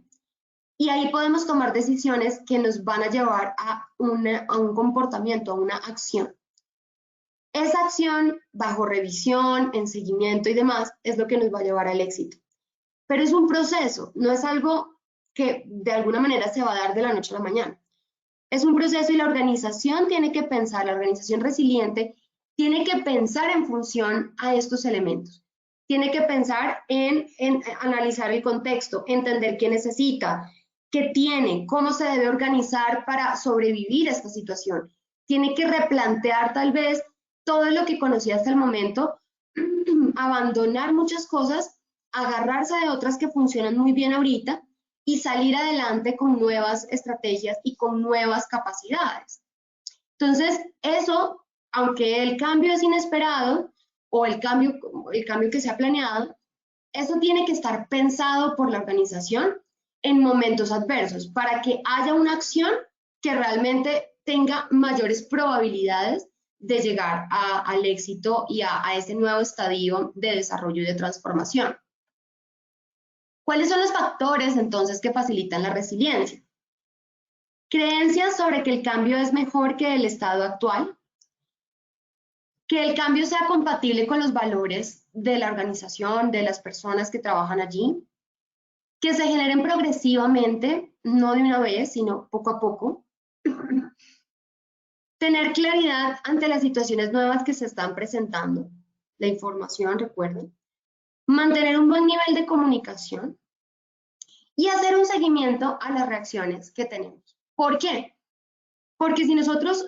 Y ahí podemos tomar decisiones que nos van a llevar a un comportamiento, a una acción. Esa acción, bajo revisión, en seguimiento y demás, es lo que nos va a llevar al éxito. Pero es un proceso, no es algo que de alguna manera se va a dar de la noche a la mañana. Es un proceso y la organización tiene que pensar, la organización resiliente tiene que pensar en función a estos elementos. Tiene que pensar en analizar el contexto, entender qué necesita, qué tiene, cómo se debe organizar para sobrevivir a esta situación. Tiene que replantear tal vez todo lo que conocía hasta el momento, abandonar muchas cosas, agarrarse de otras que funcionan muy bien ahorita y salir adelante con nuevas estrategias y con nuevas capacidades. Entonces, eso, aunque el cambio es inesperado o el cambio que se ha planeado, eso tiene que estar pensado por la organización en momentos adversos para que haya una acción que realmente tenga mayores probabilidades de llegar al éxito y a ese nuevo estadio de desarrollo y de transformación. ¿Cuáles son los factores entonces que facilitan la resiliencia? Creencias sobre que el cambio es mejor que el estado actual, que el cambio sea compatible con los valores de la organización, de las personas que trabajan allí, que se generen progresivamente, no de una vez, sino poco a poco. Tener claridad ante las situaciones nuevas que se están presentando, la información, recuerden. Mantener un buen nivel de comunicación y hacer un seguimiento a las reacciones que tenemos. ¿Por qué? Porque si nosotros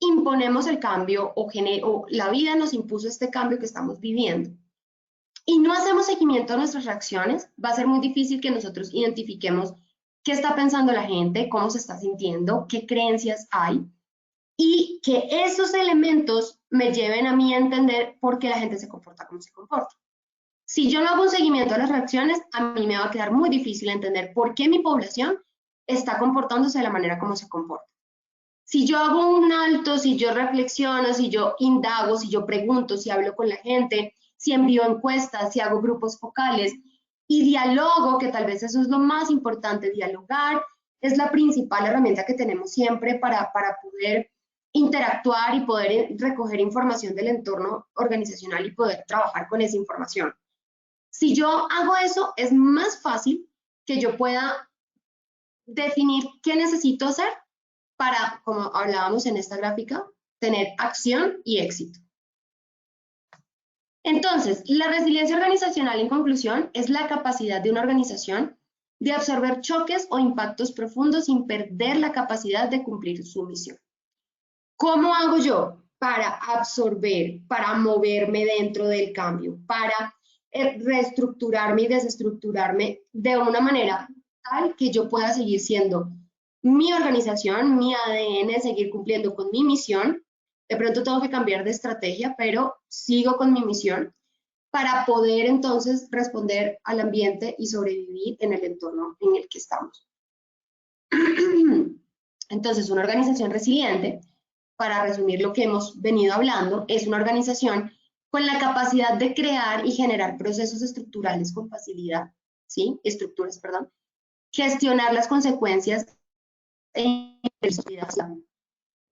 imponemos el cambio o la vida nos impuso este cambio que estamos viviendo y no hacemos seguimiento a nuestras reacciones, va a ser muy difícil que nosotros identifiquemos qué está pensando la gente, cómo se está sintiendo, qué creencias hay y que esos elementos me lleven a mí a entender por qué la gente se comporta como se comporta. Si yo no hago un seguimiento a las reacciones, a mí me va a quedar muy difícil entender por qué mi población está comportándose de la manera como se comporta. Si yo hago un alto, si yo reflexiono, si yo indago, si yo pregunto, si hablo con la gente, si envío encuestas, si hago grupos focales y dialogo, que tal vez eso es lo más importante, dialogar es la principal herramienta que tenemos siempre para poder interactuar y poder recoger información del entorno organizacional y poder trabajar con esa información. Si yo hago eso, es más fácil que yo pueda definir qué necesito hacer para, como hablábamos en esta gráfica, tener acción y éxito. Entonces, la resiliencia organizacional, en conclusión, es la capacidad de una organización de absorber choques o impactos profundos sin perder la capacidad de cumplir su misión. ¿Cómo hago yo para absorber, para moverme dentro del cambio, para reestructurarme y desestructurarme de una manera tal que yo pueda seguir siendo mi organización, mi ADN, seguir cumpliendo con mi misión? De pronto tengo que cambiar de estrategia, pero sigo con mi misión para poder entonces responder al ambiente y sobrevivir en el entorno en el que estamos. Entonces, una organización resiliente, para resumir lo que hemos venido hablando, es una organización con la capacidad de crear y generar procesos estructurales con facilidad, ¿sí? Estructuras, perdón. Gestionar las consecuencias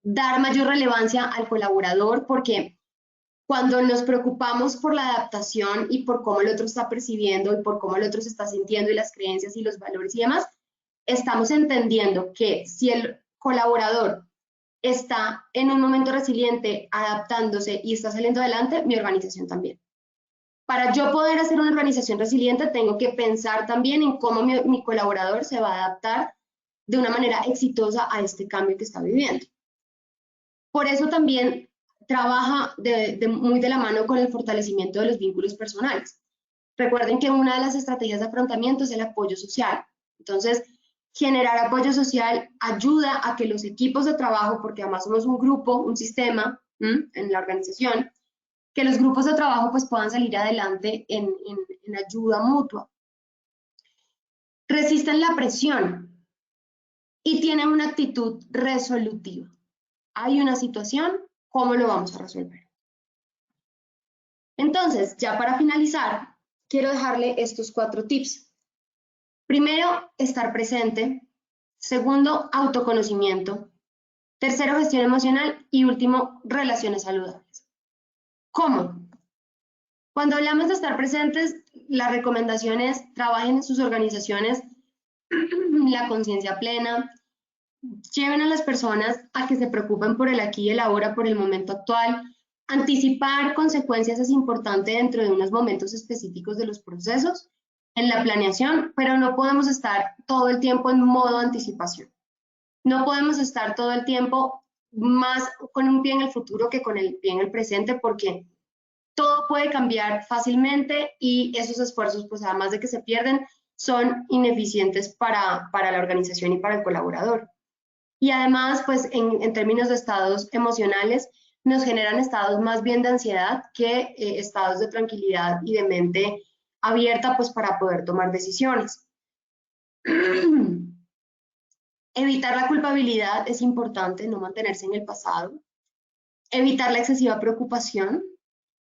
dar mayor relevancia al colaborador, porque cuando nos preocupamos por la adaptación y por cómo el otro está percibiendo y por cómo el otro se está sintiendo y las creencias y los valores y demás, estamos entendiendo que si el colaborador está en un momento resiliente, adaptándose y está saliendo adelante, mi organización también. Para yo poder hacer una organización resiliente, tengo que pensar también en cómo mi colaborador se va a adaptar de una manera exitosa a este cambio que está viviendo. Por eso también trabaja muy de la mano con el fortalecimiento de los vínculos personales. Recuerden que una de las estrategias de afrontamiento es el apoyo social. Entonces, generar apoyo social ayuda a que los equipos de trabajo, porque además somos un grupo, un sistema en la organización, que los grupos de trabajo pues puedan salir adelante en ayuda mutua. Resisten la presión y tienen una actitud resolutiva. Hay una situación, ¿cómo lo vamos a resolver? Entonces, ya para finalizar, quiero dejarle estos 4 tips. Primero, estar presente. Segundo, autoconocimiento. Tercero, gestión emocional. Y último, relaciones saludables. ¿Cómo? Cuando hablamos de estar presentes, la recomendación es trabajen en sus organizaciones la conciencia plena, lleven a las personas a que se preocupen por el aquí y el ahora, por el momento actual. Anticipar consecuencias es importante dentro de unos momentos específicos de los procesos en la planeación, pero no podemos estar todo el tiempo en modo anticipación. No podemos estar todo el tiempo más con un pie en el futuro que con el pie en el presente, porque todo puede cambiar fácilmente y esos esfuerzos, pues además de que se pierden, son ineficientes para la organización y para el colaborador. Y además, pues en términos de estados emocionales, nos generan estados más bien de ansiedad que estados de tranquilidad y de mente abierta, pues para poder tomar decisiones. Evitar la culpabilidad es importante, no mantenerse en el pasado. Evitar la excesiva preocupación.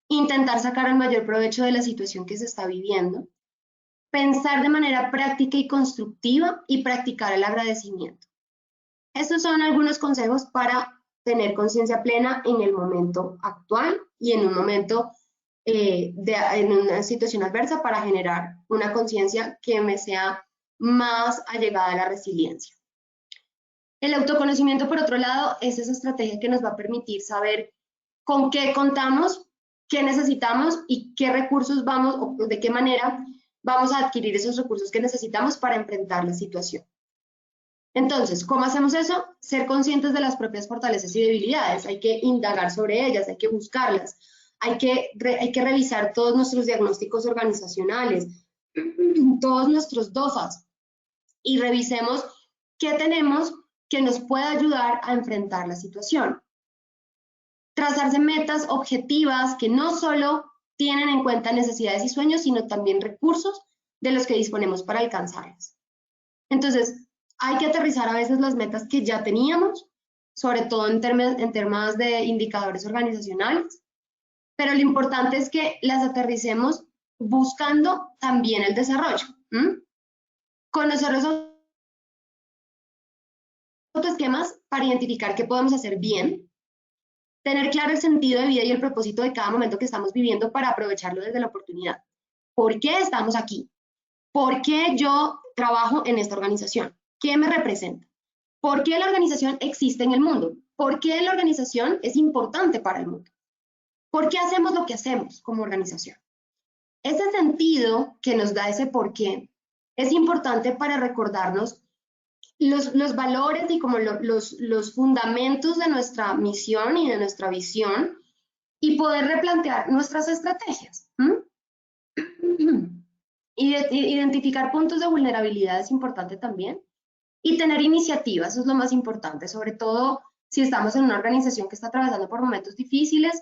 Intentar sacar el mayor provecho de la situación que se está viviendo. Pensar de manera práctica y constructiva y practicar el agradecimiento. Estos son algunos consejos para tener conciencia plena en el momento actual y en un momento, en una situación adversa, para generar una conciencia que me sea más allegada a la resiliencia. El autoconocimiento, por otro lado, es esa estrategia que nos va a permitir saber con qué contamos, qué necesitamos y qué recursos vamos, o de qué manera vamos a adquirir esos recursos que necesitamos para enfrentar la situación. Entonces, ¿cómo hacemos eso? Ser conscientes de las propias fortalezas y debilidades. Hay que indagar sobre ellas, hay que buscarlas, hay que revisar todos nuestros diagnósticos organizacionales, todos nuestros DOFAs, y revisemos qué tenemos que nos pueda ayudar a enfrentar la situación. Trazarse metas objetivas que no solo tienen en cuenta necesidades y sueños, sino también recursos de los que disponemos para alcanzarlas. Entonces, hay que aterrizar a veces las metas que ya teníamos, sobre todo en temas de indicadores organizacionales, pero lo importante es que las aterricemos buscando también el desarrollo. Conocer los autoesquemas para identificar qué podemos hacer bien, tener claro el sentido de vida y el propósito de cada momento que estamos viviendo para aprovecharlo desde la oportunidad. ¿Por qué estamos aquí? ¿Por qué yo trabajo en esta organización? ¿Qué me representa? ¿Por qué la organización existe en el mundo? ¿Por qué la organización es importante para el mundo? ¿Por qué hacemos lo que hacemos como organización? Ese sentido que nos da ese por qué es importante para recordarnos los valores y como los fundamentos de nuestra misión y de nuestra visión y poder replantear nuestras estrategias. Identificar puntos de vulnerabilidad es importante también. Y tener iniciativas, eso es lo más importante, sobre todo si estamos en una organización que está atravesando por momentos difíciles,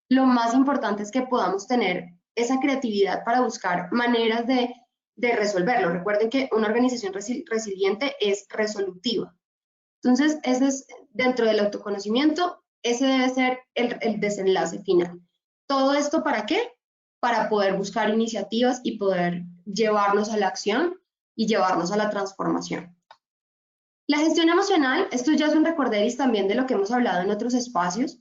lo más importante es que podamos tener esa creatividad para buscar maneras de resolverlo. Recuerden que una organización resiliente es resolutiva. Entonces, ese es, dentro del autoconocimiento, ese debe ser el desenlace final. ¿Todo esto para qué? Para poder buscar iniciativas y poder llevarnos a la acción y llevarnos a la transformación. La gestión emocional, esto ya es un recorderis también de lo que hemos hablado en otros espacios.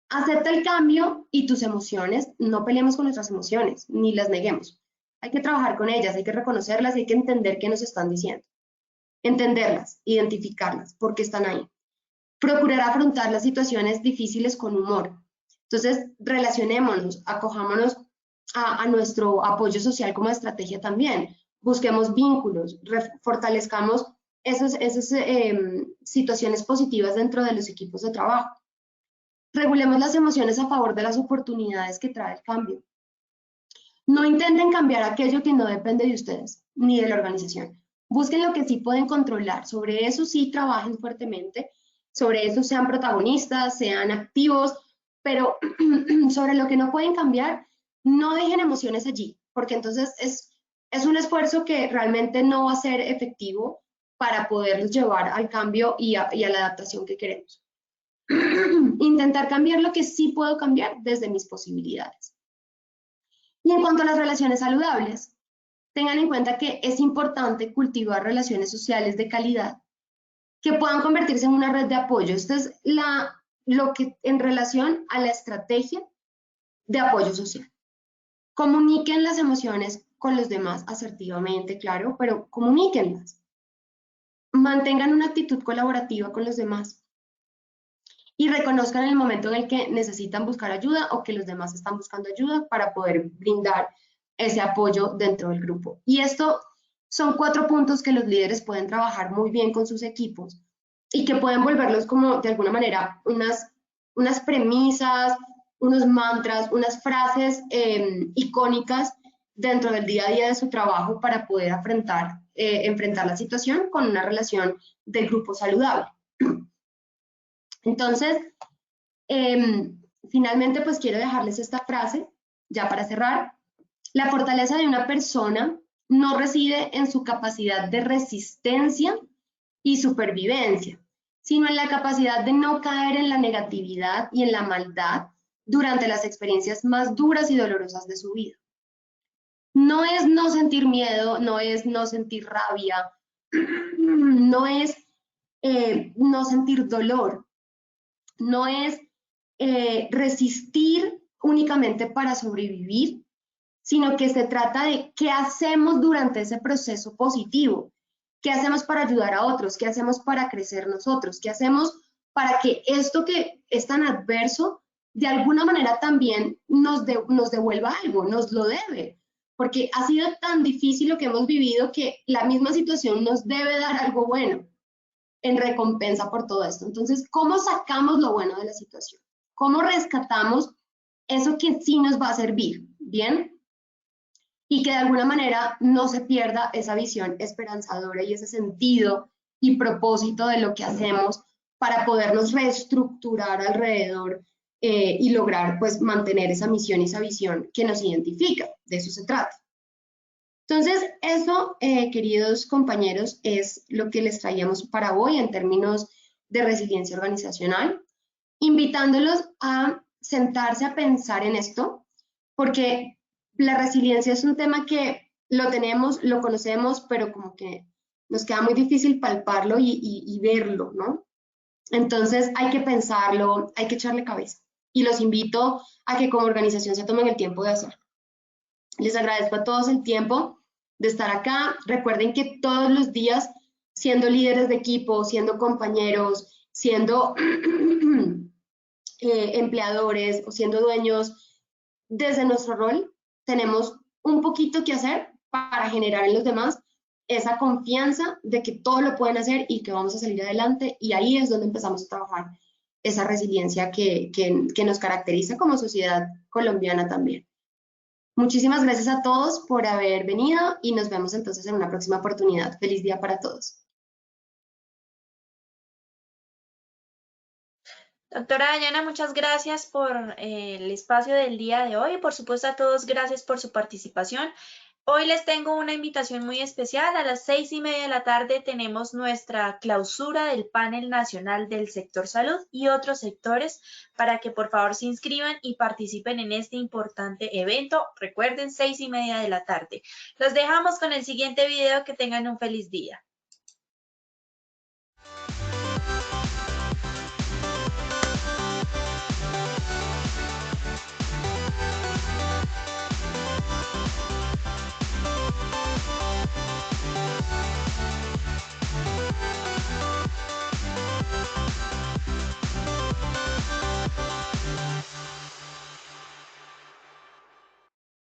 Acepta el cambio y tus emociones, no peleemos con nuestras emociones, ni las neguemos. Hay que trabajar con ellas, hay que reconocerlas, hay que entender qué nos están diciendo. Entenderlas, identificarlas, por qué están ahí. Procurar afrontar las situaciones difíciles con humor. Entonces, relacionémonos, acojámonos a nuestro apoyo social como estrategia también. Busquemos vínculos, fortalezcamos esas situaciones positivas dentro de los equipos de trabajo. Regulemos las emociones a favor de las oportunidades que trae el cambio. No intenten cambiar aquello que no depende de ustedes, ni de la organización. Busquen lo que sí pueden controlar. Sobre eso sí trabajen fuertemente. Sobre eso sean protagonistas, sean activos, pero sobre lo que no pueden cambiar, no dejen emociones allí, porque entonces es un esfuerzo que realmente no va a ser efectivo para poderlos llevar al cambio y a la adaptación que queremos. Intentar cambiar lo que sí puedo cambiar desde mis posibilidades. Y en cuanto a las relaciones saludables, tengan en cuenta que es importante cultivar relaciones sociales de calidad que puedan convertirse en una red de apoyo. Esto es lo que en relación a la estrategia de apoyo social. Comuniquen las emociones con los demás asertivamente, claro, pero comuníquenlas. Mantengan una actitud colaborativa con los demás y reconozcan el momento en el que necesitan buscar ayuda o que los demás están buscando ayuda para poder brindar ese apoyo dentro del grupo. Y esto son 4 puntos que los líderes pueden trabajar muy bien con sus equipos y que pueden volverlos como de alguna manera unas premisas, unos mantras, unas frases icónicas dentro del día a día de su trabajo para poder enfrentar la situación con una relación de grupo saludable. Entonces, finalmente, pues quiero dejarles esta frase, ya para cerrar. La fortaleza de una persona no reside en su capacidad de resistencia y supervivencia, sino en la capacidad de no caer en la negatividad y en la maldad durante las experiencias más duras y dolorosas de su vida. No es no sentir miedo, no es no sentir rabia, no es no sentir dolor, no es resistir únicamente para sobrevivir, sino que se trata de qué hacemos durante ese proceso positivo, qué hacemos para ayudar a otros, qué hacemos para crecer nosotros, qué hacemos para que esto que es tan adverso, de alguna manera también nos devuelva algo, nos lo debe, porque ha sido tan difícil lo que hemos vivido que la misma situación nos debe dar algo bueno en recompensa por todo esto. Entonces, ¿cómo sacamos lo bueno de la situación? ¿Cómo rescatamos eso que sí nos va a servir? ¿Bien? Y que de alguna manera no se pierda esa visión esperanzadora y ese sentido y propósito de lo que hacemos para podernos reestructurar alrededor y lograr pues mantener esa misión y esa visión que nos identifica. De eso se trata. Entonces, eso, queridos compañeros, es lo que les traíamos para hoy en términos de resiliencia organizacional, invitándolos a sentarse a pensar en esto, porque la resiliencia es un tema que lo tenemos, lo conocemos, pero como que nos queda muy difícil palparlo y verlo, ¿no? Entonces, hay que pensarlo, hay que echarle cabeza. Y los invito a que como organización se tomen el tiempo de hacerlo. Les agradezco a todos el tiempo de estar acá. Recuerden que todos los días, siendo líderes de equipo, siendo compañeros, siendo empleadores o siendo dueños, desde nuestro rol tenemos un poquito que hacer para generar en los demás esa confianza de que todo lo pueden hacer y que vamos a salir adelante, y ahí es donde empezamos a trabajar esa resiliencia que nos caracteriza como sociedad colombiana también. Muchísimas gracias a todos por haber venido y nos vemos entonces en una próxima oportunidad. Feliz día para todos. Doctora Dayana, muchas gracias por el espacio del día de hoy. Por supuesto, a todos, gracias por su participación. Hoy les tengo una invitación muy especial. A las 6:30 de la tarde tenemos nuestra clausura del panel nacional del sector salud y otros sectores para que por favor se inscriban y participen en este importante evento. Recuerden, 6:30 de la tarde. Los dejamos con el siguiente video. Que tengan un feliz día.